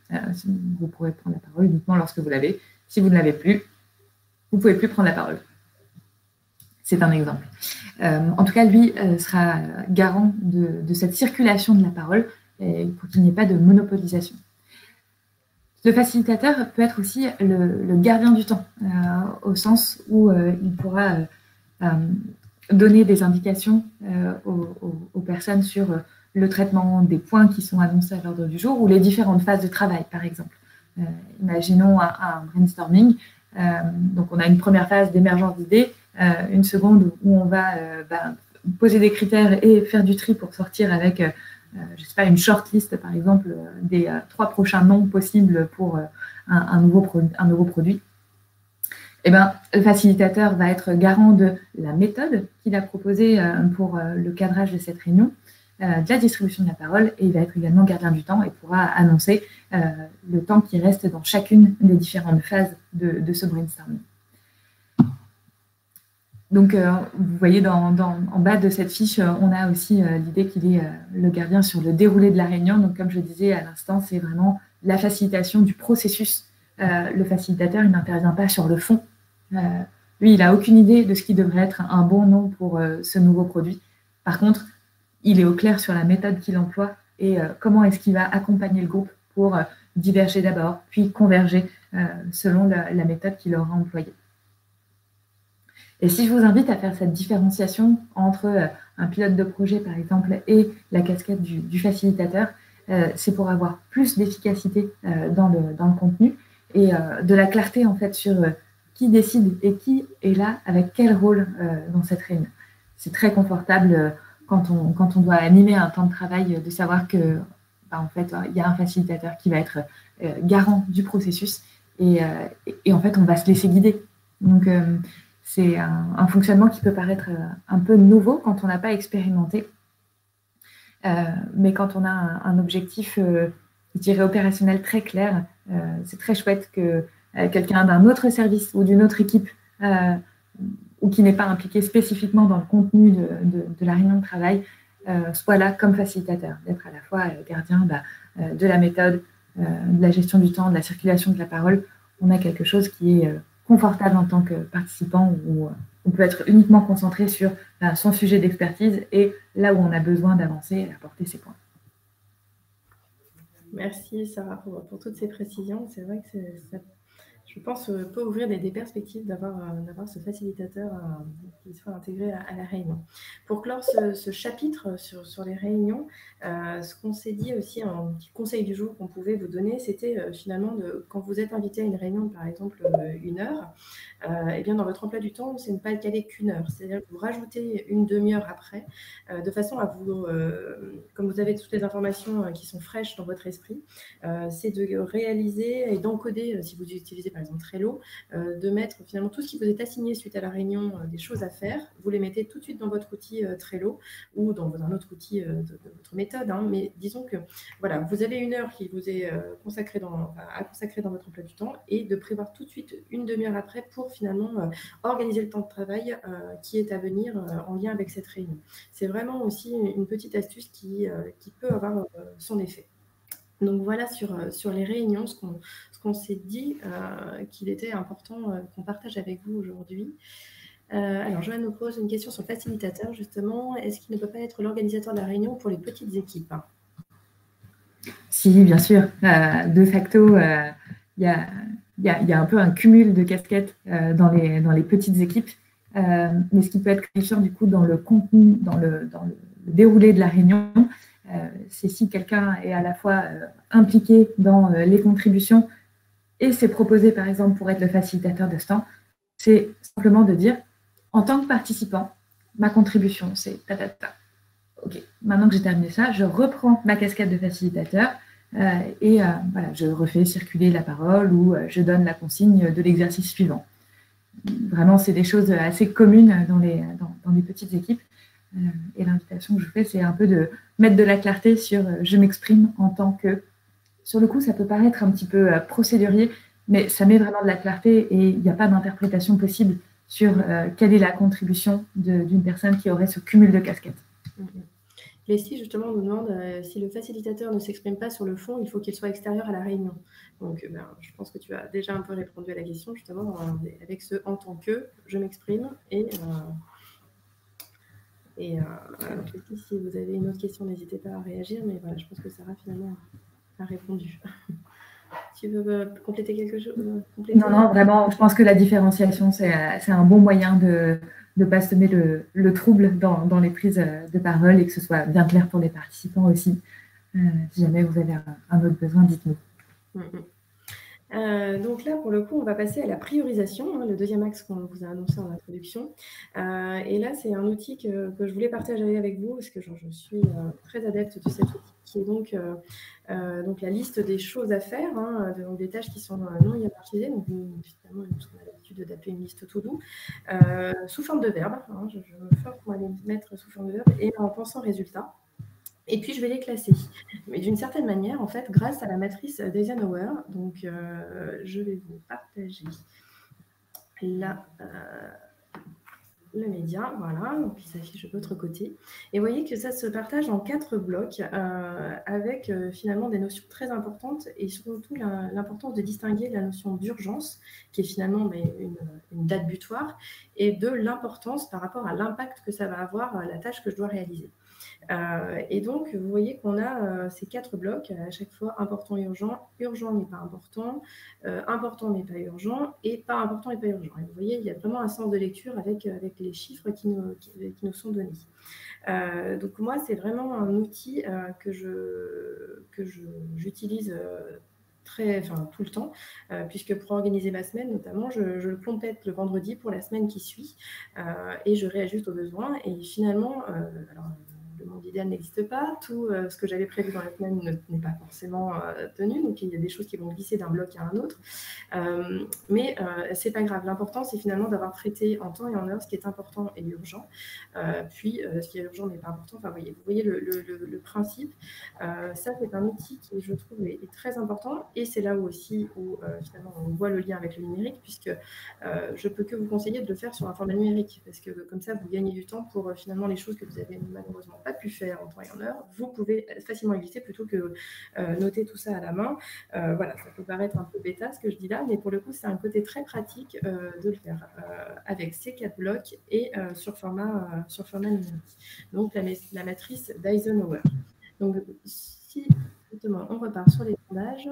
Vous pourrez prendre la parole uniquement lorsque vous l'avez. Si vous ne l'avez plus, vous ne pouvez plus prendre la parole. C'est un exemple. En tout cas, lui sera garant de cette circulation de la parole pour qu'il n'y ait pas de monopolisation. Le facilitateur peut être aussi le gardien du temps, au sens où il pourra donner des indications aux personnes sur le traitement des points qui sont annoncés à l'ordre du jour ou les différentes phases de travail, par exemple. Imaginons un brainstorming. Donc, on a une première phase d'émergence d'idées, une seconde où on va poser des critères et faire du tri pour sortir avec, je sais pas, une shortlist, par exemple, des 3 prochains noms possibles pour un nouveau produit. Eh ben, le facilitateur va être garant de la méthode qu'il a proposée pour le cadrage de cette réunion, de la distribution de la parole, et il va être également gardien du temps et pourra annoncer le temps qui reste dans chacune des différentes phases de ce brainstorming. Donc, vous voyez en bas de cette fiche, on a aussi l'idée qu'il est le gardien sur le déroulé de la réunion. Donc, comme je disais à l'instant, c'est vraiment la facilitation du processus. Le facilitateur, il n'intervient pas sur le fond. Lui, il n'a aucune idée de ce qui devrait être un bon nom pour ce nouveau produit. Par contre, il est au clair sur la méthode qu'il emploie et comment est-ce qu'il va accompagner le groupe pour diverger d'abord, puis converger selon la méthode qu'il aura employée. Et si je vous invite à faire cette différenciation entre un pilote de projet, par exemple, et la casquette du facilitateur, c'est pour avoir plus d'efficacité dans le contenu et de la clarté, en fait, sur qui décide et qui est là avec quel rôle dans cette réunion. C'est très confortable quand on doit animer un temps de travail de savoir que, en fait, il y a un facilitateur qui va être garant du processus et en fait, on va se laisser guider. Donc, c'est un fonctionnement qui peut paraître un peu nouveau quand on n'a pas expérimenté. Mais quand on a un objectif, je dirais, opérationnel très clair, c'est très chouette que quelqu'un d'un autre service ou d'une autre équipe ou qui n'est pas impliqué spécifiquement dans le contenu de la réunion de travail soit là comme facilitateur, d'être à la fois gardien de la méthode, de la gestion du temps, de la circulation de la parole. On a quelque chose qui est confortable en tant que participant où on peut être uniquement concentré sur son sujet d'expertise et là où on a besoin d'avancer, apporter ses points. Merci Sarah pour toutes ces précisions. C'est vrai que ça, je pense, peut ouvrir des perspectives d'avoir ce facilitateur qui soit intégré à la réunion. Pour clore ce chapitre sur les réunions, ce qu'on s'est dit aussi, un petit conseil du jour qu'on pouvait vous donner, c'était finalement quand vous êtes invité à une réunion, par exemple 1 heure, eh bien dans votre emploi du temps, c'est ne pas le caler qu'1 heure. C'est-à-dire que vous rajoutez une demi-heure après, de façon à vous, comme vous avez toutes les informations qui sont fraîches dans votre esprit, c'est de réaliser et d'encoder, si vous utilisez par exemple Trello, de mettre finalement tout ce qui vous est assigné suite à la réunion, des choses à faire, vous les mettez tout de suite dans votre outil Trello ou dans un autre outil de votre méthode, hein, mais disons que voilà, vous avez 1 heure qui vous est consacrée à consacrer dans votre emploi du temps et de prévoir tout de suite une demi-heure après pour finalement organiser le temps de travail qui est à venir en lien avec cette réunion. C'est vraiment aussi une petite astuce qui peut avoir son effet. Donc voilà sur les réunions, ce qu'on s'est dit qu'il était important qu'on partage avec vous aujourd'hui. Alors Joanne nous pose une question sur le facilitateur, justement. Est-ce qu'il ne peut pas être l'organisateur de la réunion pour les petites équipes? Si, bien sûr. De facto, il y a un peu un cumul de casquettes dans les petites équipes. Mais ce qui peut être qualifiant du coup dans le contenu, dans le déroulé de la réunion, c'est si quelqu'un est à la fois impliqué dans les contributions et s'est proposé par exemple pour être le facilitateur de ce temps, c'est simplement de dire en tant que participant, ma contribution c'est ta. Ok, maintenant que j'ai terminé ça, je reprends ma casquette de facilitateur et voilà, je refais circuler la parole ou je donne la consigne de l'exercice suivant. Vraiment, c'est des choses assez communes dans les petites équipes. Et l'invitation que je fais, c'est un peu de mettre de la clarté sur je m'exprime en tant que... Sur le coup, ça peut paraître un petit peu procédurier, mais ça met vraiment de la clarté et il n'y a pas d'interprétation possible sur quelle est la contribution d'une personne qui aurait ce cumul de casquettes. Leslie, justement, nous demande si le facilitateur ne s'exprime pas sur le fond, il faut qu'il soit extérieur à la réunion. Donc, je pense que tu as déjà un peu répondu à la question, justement, avec ce « en tant que », je m'exprime et Et alors, si vous avez une autre question, n'hésitez pas à réagir, mais voilà, je pense que Sarah finalement a répondu. Tu veux compléter quelque chose? Non, vraiment, je pense que la différenciation, c'est un bon moyen de ne pas semer le trouble dans les prises de parole et que ce soit bien clair pour les participants aussi. Si jamais vous avez un autre besoin, dites-nous. Donc là, pour le coup, on va passer à la priorisation, le deuxième axe qu'on vous a annoncé en introduction. Et là, c'est un outil que je voulais partager avec vous parce que je suis très adepte de cet outil qui est donc la liste des choses à faire, donc des tâches qui sont non hiérarchisées, donc finalement, on a l'habitude d'appeler une liste to-do, sous forme de verbe. Je me force pour aller mettre sous forme de verbe et en pensant résultat. Et puis, je vais les classer. Mais d'une certaine manière, en fait, grâce à la matrice d'Eisenhower, donc je vais vous partager là le média, voilà, donc il s'affiche de l'autre côté. Et vous voyez que ça se partage en 4 blocs avec finalement des notions très importantes et surtout l'importance de distinguer la notion d'urgence, qui est finalement une date butoir, et de l'importance par rapport à l'impact que ça va avoir la tâche que je dois réaliser. Et donc, vous voyez qu'on a ces 4 blocs, à chaque fois important et urgent, urgent mais pas important, important mais pas urgent, et pas important et pas urgent. Et vous voyez, il y a vraiment un sens de lecture avec les chiffres qui nous sont donnés. Donc moi, c'est vraiment un outil que j'utilise tout le temps, puisque pour organiser ma semaine, notamment, je le complète le vendredi pour la semaine qui suit, et je réajuste aux besoins. Et finalement, le monde idéal n'existe pas, tout ce que j'avais prévu dans la semaine n'est pas forcément tenu, donc il y a des choses qui vont glisser d'un bloc à un autre, mais c'est pas grave. L'important, c'est finalement d'avoir traité en temps et en heure ce qui est important et urgent, puis ce qui est urgent mais pas important. Enfin, vous voyez le principe. Ça, c'est un outil qui, je trouve, est très important, et c'est là aussi où finalement on voit le lien avec le numérique, puisque je peux que vous conseiller de le faire sur un format numérique, parce que comme ça, vous gagnez du temps pour finalement les choses que vous avez malheureusement pas pu faire en temps et en heure. Vous pouvez facilement éviter plutôt que noter tout ça à la main. Voilà, ça peut paraître un peu bêta ce que je dis là, mais pour le coup, c'est un côté très pratique de le faire avec ces 4 blocs et sur format numérique. Donc la matrice d'Eisenhower. Donc si justement on repart sur les sondages,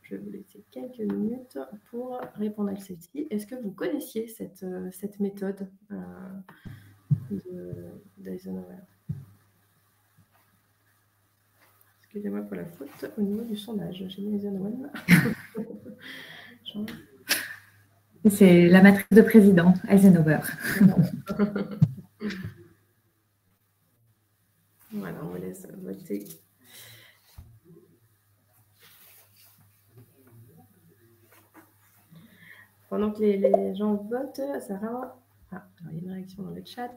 je vais vous laisser quelques minutes pour répondre à celle-ci. Est-ce que vous connaissiez cette méthode d'Eisenhower? Excusez-moi pour la faute au niveau du sondage. J'ai mis Eisenhower. C'est la matrice de président, Eisenhower. Voilà, on vous laisse voter. Pendant que les gens votent, Sarah... Ah, alors il y a une réaction dans le chat.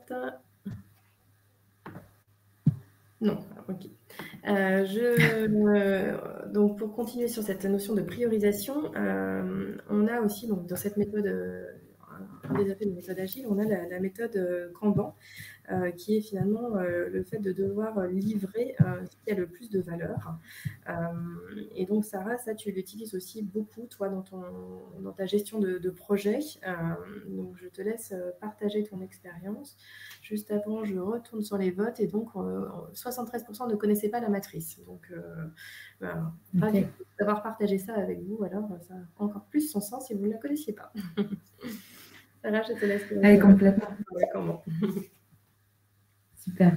Non, ok. Donc, pour continuer sur cette notion de priorisation, on a aussi donc, dans cette méthode, un des aspects de méthode agile, on a la méthode Kanban, qui est finalement le fait de devoir livrer ce qui a le plus de valeur. Et donc, Sarah, ça, tu l'utilises aussi beaucoup, toi, dans ta gestion de projet. Donc, je te laisse partager ton expérience. Juste avant, je retourne sur les votes, et donc 73% ne connaissaient pas la matrice. Donc, Okay. D'avoir partagé ça avec vous, alors ça a encore plus son sens si vous ne la connaissiez pas. Sarah, je te laisse. Oui, complètement. Comment Super.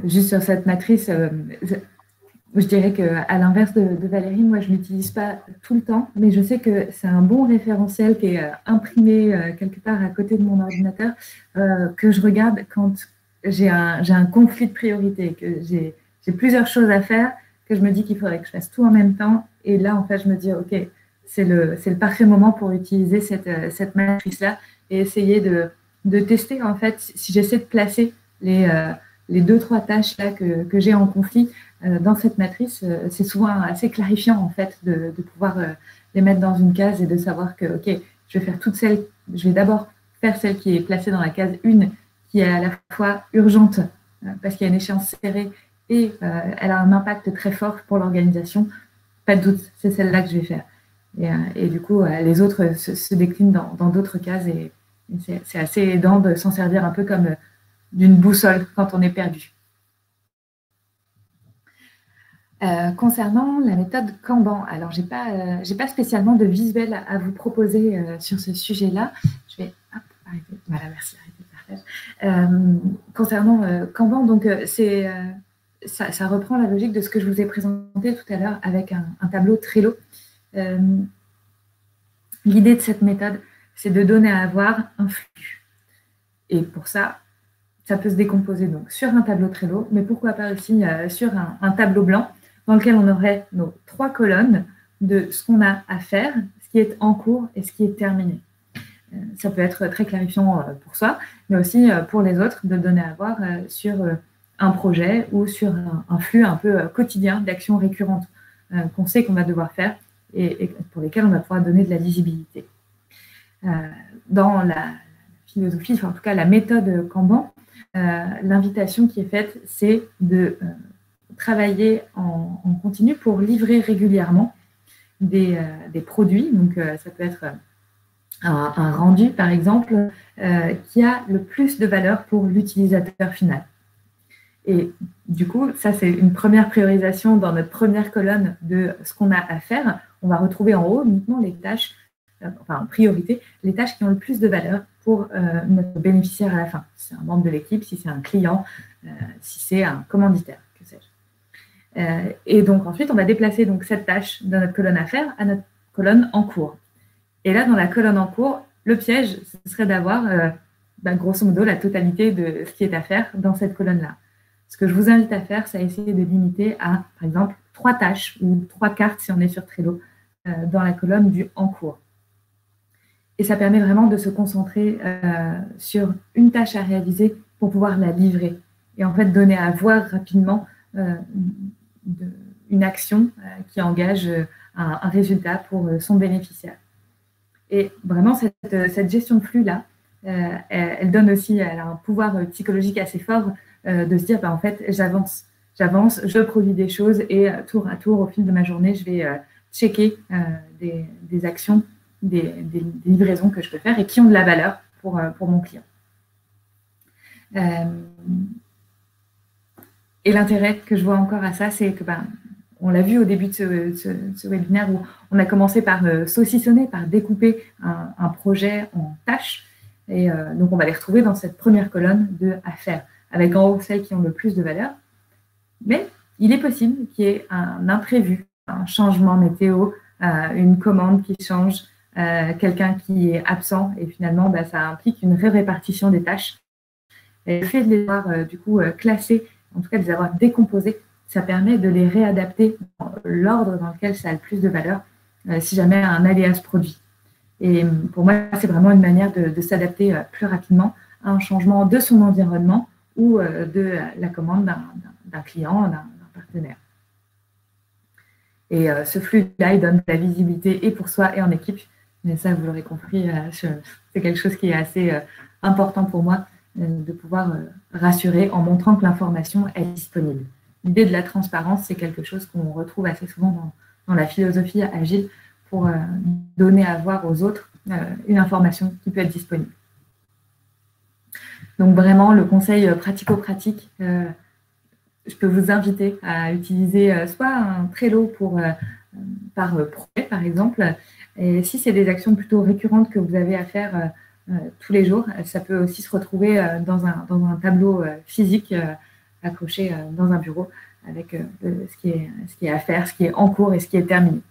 Juste sur cette matrice, je dirais qu'à l'inverse de Valérie, moi, je ne l'utilise pas tout le temps, mais je sais que c'est un bon référentiel qui est imprimé quelque part à côté de mon ordinateur, que je regarde quand j'ai un conflit de priorité, que j'ai plusieurs choses à faire, que je me dis qu'il faudrait que je fasse tout en même temps. Et là, en fait, je me dis, OK, c'est le parfait moment pour utiliser cette matrice-là et essayer de tester, en fait, si j'essaie de placer les 2-3 tâches là que j'ai en conflit dans cette matrice, c'est souvent assez clarifiant en fait de pouvoir les mettre dans une case et de savoir que ok, je vais d'abord faire celle qui est placée dans la case 1, qui est à la fois urgente parce qu'il y a une échéance serrée et elle a un impact très fort pour l'organisation. Pas de doute, c'est celle-là que je vais faire. Et du coup, les autres se déclinent dans d'autres cases et c'est assez aidant de s'en servir un peu comme d'une boussole quand on est perdu. Concernant la méthode Kanban, alors j'ai pas spécialement de visuel à vous proposer sur ce sujet-là. Je vais arrêter. Voilà, merci, arrêter le partage. Concernant Kanban, donc ça reprend la logique de ce que je vous ai présenté tout à l'heure avec un tableau Trello. L'idée de cette méthode, c'est de donner à voir un flux. Et pour ça peut se décomposer donc sur un tableau Trello, mais pourquoi pas aussi sur un tableau blanc dans lequel on aurait nos 3 colonnes de ce qu'on a à faire, ce qui est en cours et ce qui est terminé. Ça peut être très clarifiant pour soi, mais aussi pour les autres, de donner à voir sur un projet ou sur un flux un peu quotidien d'actions récurrentes qu'on sait qu'on va devoir faire et pour lesquelles on va pouvoir donner de la visibilité. Dans la philosophie, enfin, en tout cas la méthode Kanban, l'invitation qui est faite, c'est de travailler en continu pour livrer régulièrement des produits. Donc, ça peut être un rendu, par exemple, qui a le plus de valeur pour l'utilisateur final. Et du coup, ça, c'est une première priorisation dans notre première colonne de ce qu'on a à faire. On va retrouver en haut uniquement les tâches, en priorité, les tâches qui ont le plus de valeur pour notre bénéficiaire à la fin. Si c'est un membre de l'équipe, si c'est un client, si c'est un commanditaire, que sais-je. Et donc, ensuite, on va déplacer donc, cette tâche de notre colonne à faire à notre colonne en cours. Et là, dans la colonne en cours, le piège, ce serait d'avoir, grosso modo, la totalité de ce qui est à faire dans cette colonne-là. Ce que je vous invite à faire, c'est essayer de limiter à, par exemple, 3 tâches ou 3 cartes, si on est sur Trello, dans la colonne du « en cours ». Et ça permet vraiment de se concentrer sur une tâche à réaliser pour pouvoir la livrer. Et en fait, donner à voir rapidement une action qui engage un résultat pour son bénéficiaire. Et vraiment, cette gestion de flux-là, elle donne aussi elle a un pouvoir psychologique assez fort de se dire, en fait, j'avance, je produis des choses et tour à tour, au fil de ma journée, je vais checker des actions, des livraisons que je peux faire et qui ont de la valeur pour mon client. Et l'intérêt que je vois encore à ça, c'est que on l'a vu au début de ce webinaire où on a commencé par saucissonner, par découper un projet en tâches. Et donc, on va les retrouver dans cette première colonne de « à faire », avec en haut celles qui ont le plus de valeur. Mais il est possible qu'il y ait un imprévu, un changement météo, une commande qui change, quelqu'un qui est absent. Et finalement, ça implique une répartition des tâches. Et le fait de les avoir du coup classées, en tout cas de les avoir décomposées, ça permet de les réadapter dans l'ordre dans lequel ça a le plus de valeur si jamais un aléa se produit. Et pour moi, c'est vraiment une manière de s'adapter plus rapidement à un changement de son environnement ou de la commande d'un client, d'un partenaire. Et ce flux-là, il donne de la visibilité et pour soi et en équipe. Mais ça, vous l'aurez compris, c'est quelque chose qui est assez important pour moi de pouvoir rassurer en montrant que l'information est disponible. L'idée de la transparence, c'est quelque chose qu'on retrouve assez souvent dans la philosophie agile pour donner à voir aux autres une information qui peut être disponible. Donc vraiment, le conseil pratico-pratique, je peux vous inviter à utiliser soit un Trello par projet, par exemple. Et si c'est des actions plutôt récurrentes que vous avez à faire tous les jours, ça peut aussi se retrouver dans un tableau physique accroché dans un bureau avec ce qui est à faire, ce qui est en cours et ce qui est terminé.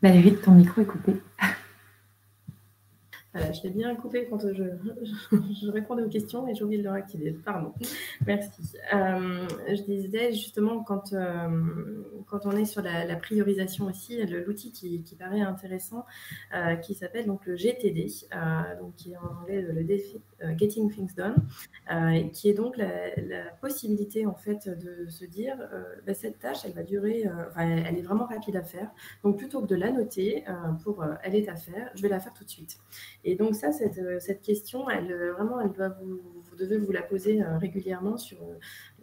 Valérie, ton micro est coupé. Je l'ai bien coupé quand je répondais aux questions et j'ai oublié de le réactiver. Pardon. Merci. Je disais justement, quand on est sur la priorisation aussi, l'outil qui paraît intéressant, qui s'appelle donc le GTD, donc qui est en anglais le défi Getting Things Done, qui est donc la possibilité en fait de se dire cette tâche, elle va durer, elle est vraiment rapide à faire. Donc plutôt que de la noter pour elle est à faire, je vais la faire tout de suite. Et donc ça, cette question, vraiment, vous devez vous la poser régulièrement sur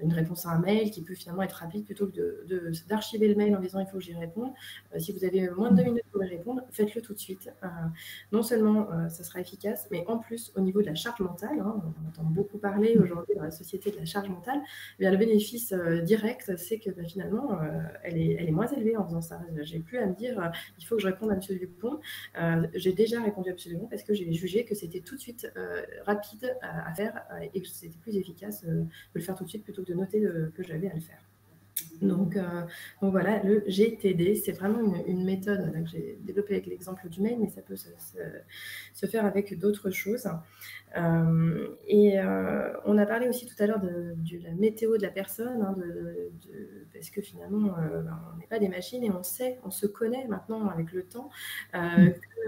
une réponse à un mail qui peut finalement être rapide plutôt que d'archiver le mail en disant il faut que j'y réponde. Si vous avez moins de 2 minutes pour y répondre, faites-le tout de suite. Non seulement ça sera efficace, mais en plus, au niveau de la charge mentale, on entend beaucoup parler aujourd'hui dans la société de la charge mentale, bien, le bénéfice direct, c'est que finalement, elle est moins élevée en faisant ça. J'ai plus à me dire il faut que je réponde à M. Dupont. J'ai déjà répondu à M. Dupont parce que j'ai jugé que c'était tout de suite rapide à faire et que c'était plus efficace de le faire tout de suite plutôt que de noter que j'avais à le faire. Donc voilà, le GTD, c'est vraiment une méthode que j'ai développée avec l'exemple du mail, mais ça peut se faire avec d'autres choses. On a parlé aussi tout à l'heure de la météo de la personne, parce que finalement, on n'est pas des machines et on se connaît maintenant avec le temps.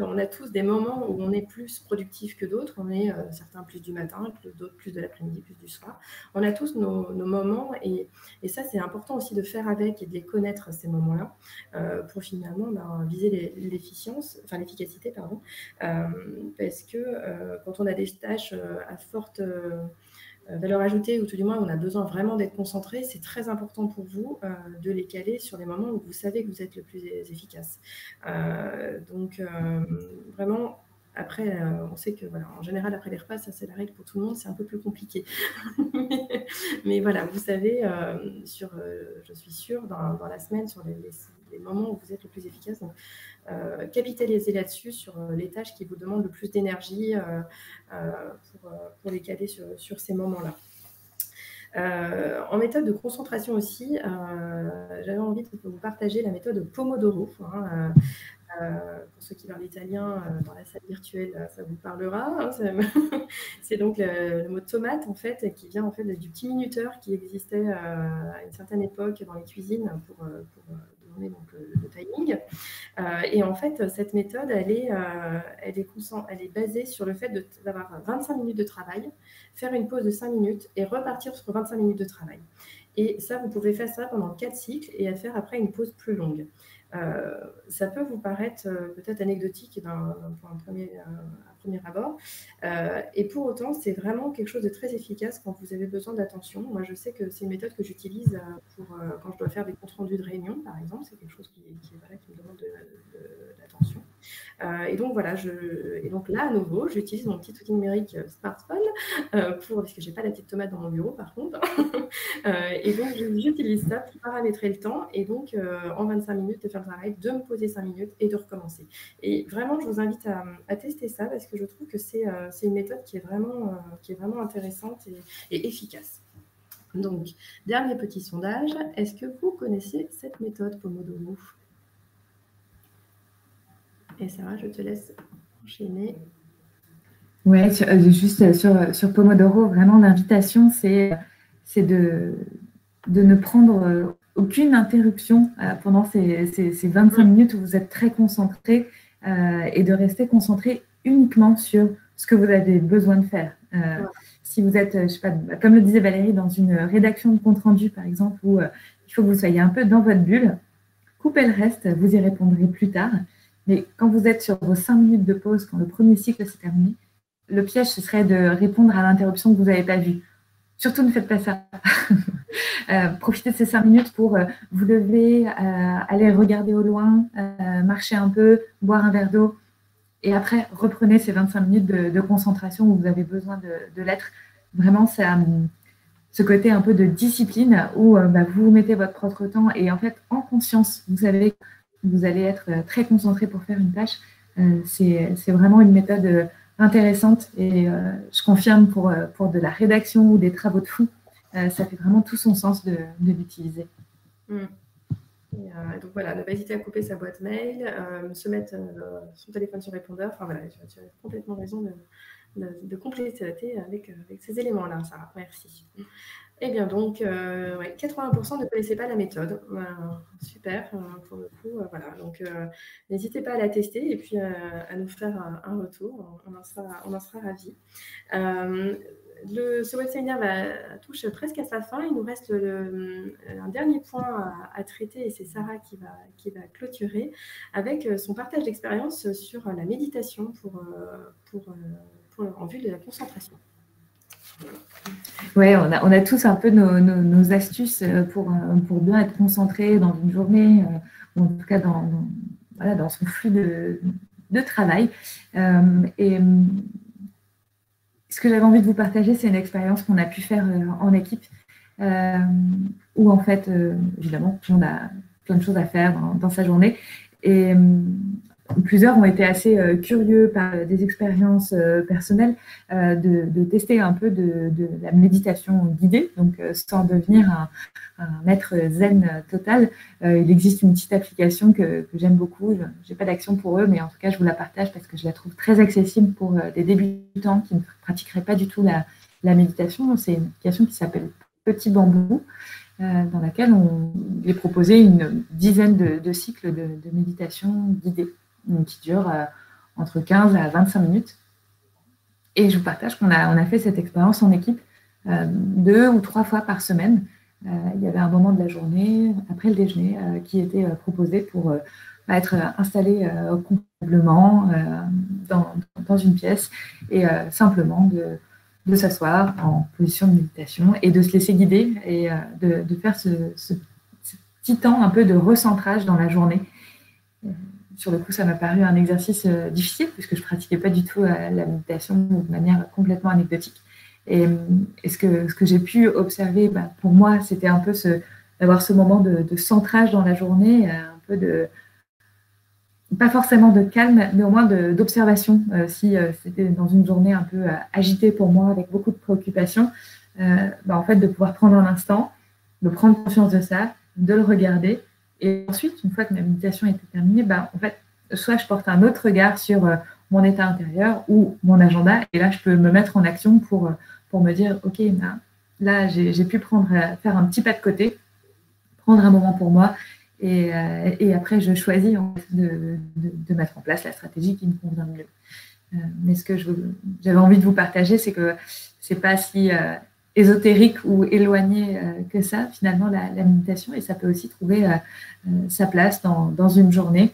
On a tous des moments où on est plus productif que d'autres. On est certains plus du matin, d'autres plus de l'après-midi, plus du soir. On a tous nos moments et ça, c'est important aussi de faire avec et de les connaître, ces moments-là, pour finalement viser l'efficacité, parce que quand on a des tâches à forte valeur ajoutée, ou tout du moins on a besoin vraiment d'être concentré, c'est très important pour vous de les caler sur les moments où vous savez que vous êtes le plus efficace. Donc vraiment, après, on sait que en général, après les repas, ça c'est la règle pour tout le monde, c'est un peu plus compliqué. Mais voilà, vous savez, je suis sûre, dans la semaine, sur les moments où vous êtes le plus efficace. Donc, capitalisez là-dessus sur les tâches qui vous demandent le plus d'énergie pour les caler sur ces moments-là. En méthode de concentration aussi, j'avais envie de vous partager la méthode Pomodoro. Pour ceux qui parlent italien, dans la salle virtuelle, ça vous parlera. C'est donc le mot tomate, en fait, qui vient en fait du petit minuteur qui existait à une certaine époque dans les cuisines pour donner donc, le timing. Et en fait, cette méthode, elle est basée sur le fait d'avoir 25 minutes de travail, faire une pause de 5 minutes et repartir sur 25 minutes de travail. Et ça, vous pouvez faire ça pendant 4 cycles et à faire après une pause plus longue. Ça peut vous paraître peut-être anecdotique d'un premier abord. Et pour autant, c'est vraiment quelque chose de très efficace quand vous avez besoin d'attention. Moi, je sais que c'est une méthode que j'utilise quand je dois faire des comptes rendus de réunion, par exemple. C'est quelque chose qui me demande de l'attention. Et donc voilà, donc là à nouveau, j'utilise mon petit outil numérique smartphone parce que j'ai pas la petite tomate dans mon bureau par contre. Et donc j'utilise ça pour paramétrer le temps et donc en 25 minutes de faire le travail, de me poser 5 minutes et de recommencer. Et vraiment, je vous invite à tester ça parce que je trouve que c'est une méthode qui est vraiment intéressante et efficace. Donc, dernier petit sondage, est-ce que vous connaissez cette méthode Pomodoro ? Et Sarah, je te laisse enchaîner. Oui, juste sur Pomodoro, vraiment l'invitation, c'est de ne prendre aucune interruption pendant ces 25 minutes où vous êtes très concentré et de rester concentré uniquement sur ce que vous avez besoin de faire. Si vous êtes, je sais pas, comme le disait Valérie, dans une rédaction de compte-rendu, par exemple, où il faut que vous soyez un peu dans votre bulle, coupez le reste, vous y répondrez plus tard. Mais quand vous êtes sur vos 5 minutes de pause, quand le premier cycle s'est terminé, le piège, ce serait de répondre à l'interruption que vous n'avez pas vue. Surtout, ne faites pas ça. Profitez de ces 5 minutes pour vous lever, aller regarder au loin, marcher un peu, boire un verre d'eau. Et après, reprenez ces 25 minutes de concentration où vous avez besoin de l'être. Vraiment, ce côté un peu de discipline où vous mettez votre propre temps et en fait, en conscience, vous savez que vous allez être très concentré pour faire une tâche. C'est vraiment une méthode intéressante et je confirme pour de la rédaction ou des travaux de fond, ça fait vraiment tout son sens de l'utiliser. Donc voilà, ne pas hésiter à couper sa boîte mail, se mettre son téléphone sur répondeur. Enfin voilà, tu as complètement raison de compléter avec ces éléments-là, Sarah. Merci. Eh bien donc, 80% ne connaissaient pas la méthode. Super, pour le coup. Voilà, donc n'hésitez pas à la tester et puis à nous faire un retour. On en sera ravis. ce web séminaire touche presque à sa fin. Il nous reste un dernier point à traiter et c'est Sarah qui va clôturer avec son partage d'expérience sur la méditation en vue de la concentration. Oui, on a tous un peu nos astuces pour bien être concentré dans une journée, ou en tout cas dans son flux de travail. Et ce que j'avais envie de vous partager, c'est une expérience qu'on a pu faire en équipe, où en fait, évidemment, tout le monde a plein de choses à faire dans sa journée. Et plusieurs ont été assez curieux par des expériences personnelles de tester un peu de la méditation guidée, donc sans devenir un maître zen total. Il existe une petite application que j'aime beaucoup. Je n'ai pas d'action pour eux, mais en tout cas, je vous la partage parce que je la trouve très accessible pour des débutants qui ne pratiqueraient pas du tout la méditation. C'est une application qui s'appelle Petit Bambou, dans laquelle on est proposé une dizaine de cycles de méditation guidée, qui durent entre 15 à 25 minutes. Et je vous partage qu'on a fait cette expérience en équipe 2 ou 3 fois par semaine. Il y avait un moment de la journée, après le déjeuner, qui était proposé pour être installé confortablement dans une pièce et simplement de s'asseoir en position de méditation et de se laisser guider et de faire ce petit temps un peu de recentrage dans la journée. Sur le coup, ça m'a paru un exercice difficile puisque je ne pratiquais pas du tout la méditation de manière complètement anecdotique. Et ce que j'ai pu observer, pour moi, c'était un peu d'avoir ce moment de centrage dans la journée, un peu pas forcément de calme, mais au moins d'observation. Si c'était dans une journée un peu agitée pour moi, avec beaucoup de préoccupations, en fait, de pouvoir prendre un instant, de prendre conscience de ça, de le regarder. Et ensuite, une fois que ma méditation était terminée, en fait, soit je porte un autre regard sur mon état intérieur ou mon agenda, et là, je peux me mettre en action pour me dire, OK, là, j'ai pu faire un petit pas de côté, prendre un moment pour moi, et après, je choisis en fait, de mettre en place la stratégie qui me convient le mieux. Mais ce que j'avais envie de vous partager, c'est que c'est pas si ésotérique ou éloigné que ça, finalement, la méditation, et ça peut aussi trouver sa place dans une journée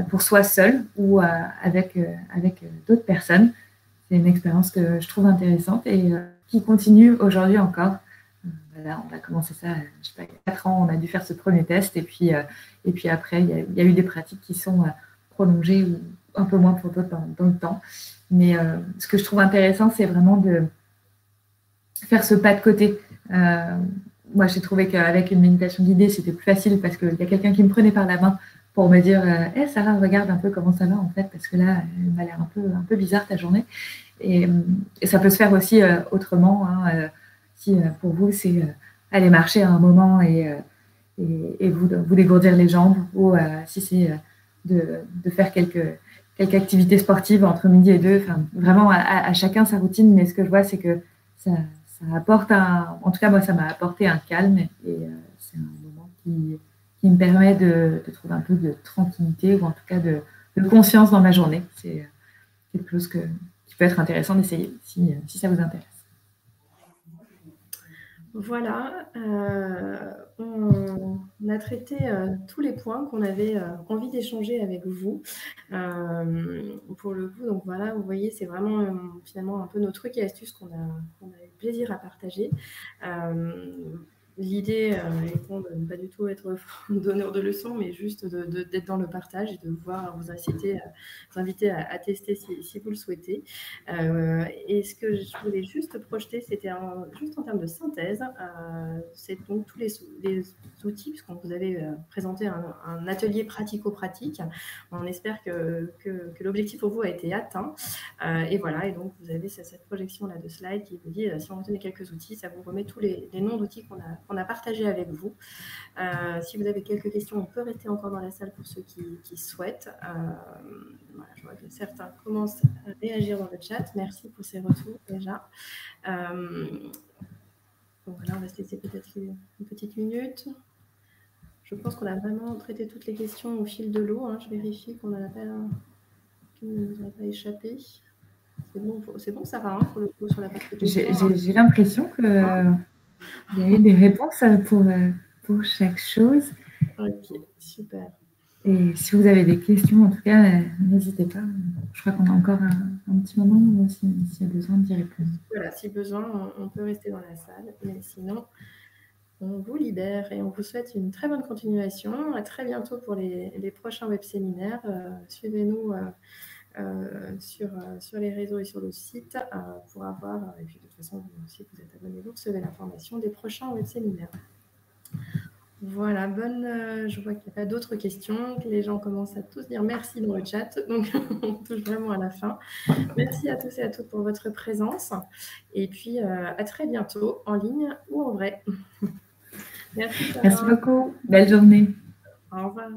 pour soi seul ou avec d'autres personnes. C'est une expérience que je trouve intéressante et qui continue aujourd'hui encore. Voilà, on a commencé ça, je sais pas, il y a 4 ans, on a dû faire ce premier test et puis après, il y a eu des pratiques qui sont prolongées ou un peu moins pour d'autres dans le temps. Mais ce que je trouve intéressant, c'est vraiment de faire ce pas de côté. Moi, j'ai trouvé qu'avec une méditation guidée, c'était plus facile parce qu'il y a quelqu'un qui me prenait par la main pour me dire hey, Sarah, regarde un peu comment ça va en fait, parce que là, elle m'a l'air un peu bizarre ta journée. Et ça peut se faire aussi autrement. Si pour vous, c'est aller marcher à un moment et vous dégourdir les jambes, ou si c'est de faire quelques activités sportives entre midi et 2. Enfin, vraiment, à chacun sa routine. Mais ce que je vois, c'est que ça apporte en tout cas, moi, ça m'a apporté un calme et c'est un moment qui me permet de trouver un peu de tranquillité ou en tout cas de conscience dans ma journée. C'est quelque chose qui peut être intéressant d'essayer si ça vous intéresse. Voilà, on a traité tous les points qu'on avait envie d'échanger avec vous. Pour le coup, donc voilà, vous voyez, c'est vraiment finalement un peu nos trucs et astuces qu'on a eu plaisir à partager. L'idée étant de ne pas du tout être donneur de leçons, mais juste d'être dans le partage et de vous inviter à tester si vous le souhaitez. Et ce que je voulais juste projeter, c'était juste en termes de synthèse. C'est donc tous les outils, puisqu'on vous avait présenté un atelier pratico-pratique. On espère que l'objectif pour vous a été atteint. Et voilà, et donc vous avez cette projection-là de slide qui vous dit, si on retenait quelques outils, ça vous remet tous les noms d'outils qu'on a partagés avec vous. Si vous avez quelques questions, on peut rester encore dans la salle pour ceux qui souhaitent. Voilà, je vois que certains commencent à réagir dans le chat. Merci pour ces retours déjà. Donc voilà, on va se laisser peut-être une petite minute. Je pense qu'on a vraiment traité toutes les questions au fil de l'eau. Je vérifie qu'on ne nous a pas échappé. C'est bon, Sarah, hein, pour le coup, sur la partie J'ai questions. l'impression qu'il y a eu des réponses pour chaque chose. Ok, super. Et si vous avez des questions, en tout cas, n'hésitez pas. Je crois qu'on a encore un petit moment s'il y a besoin d'y répondre. Voilà, si besoin, on peut rester dans la salle, mais sinon, on vous libère et on vous souhaite une très bonne continuation. À très bientôt pour les prochains web-séminaires. Suivez-nous sur les réseaux et sur le site pour avoir, et puis de toute façon, si vous êtes abonné, vous recevez l'information des prochains web-séminaires. Voilà, je vois qu'il n'y a pas d'autres questions, que les gens commencent à tous dire merci dans le chat, donc on touche vraiment à la fin. Merci à tous et à toutes pour votre présence, et puis à très bientôt, en ligne ou en vrai. Merci Sarah. Merci beaucoup, belle journée. Au revoir.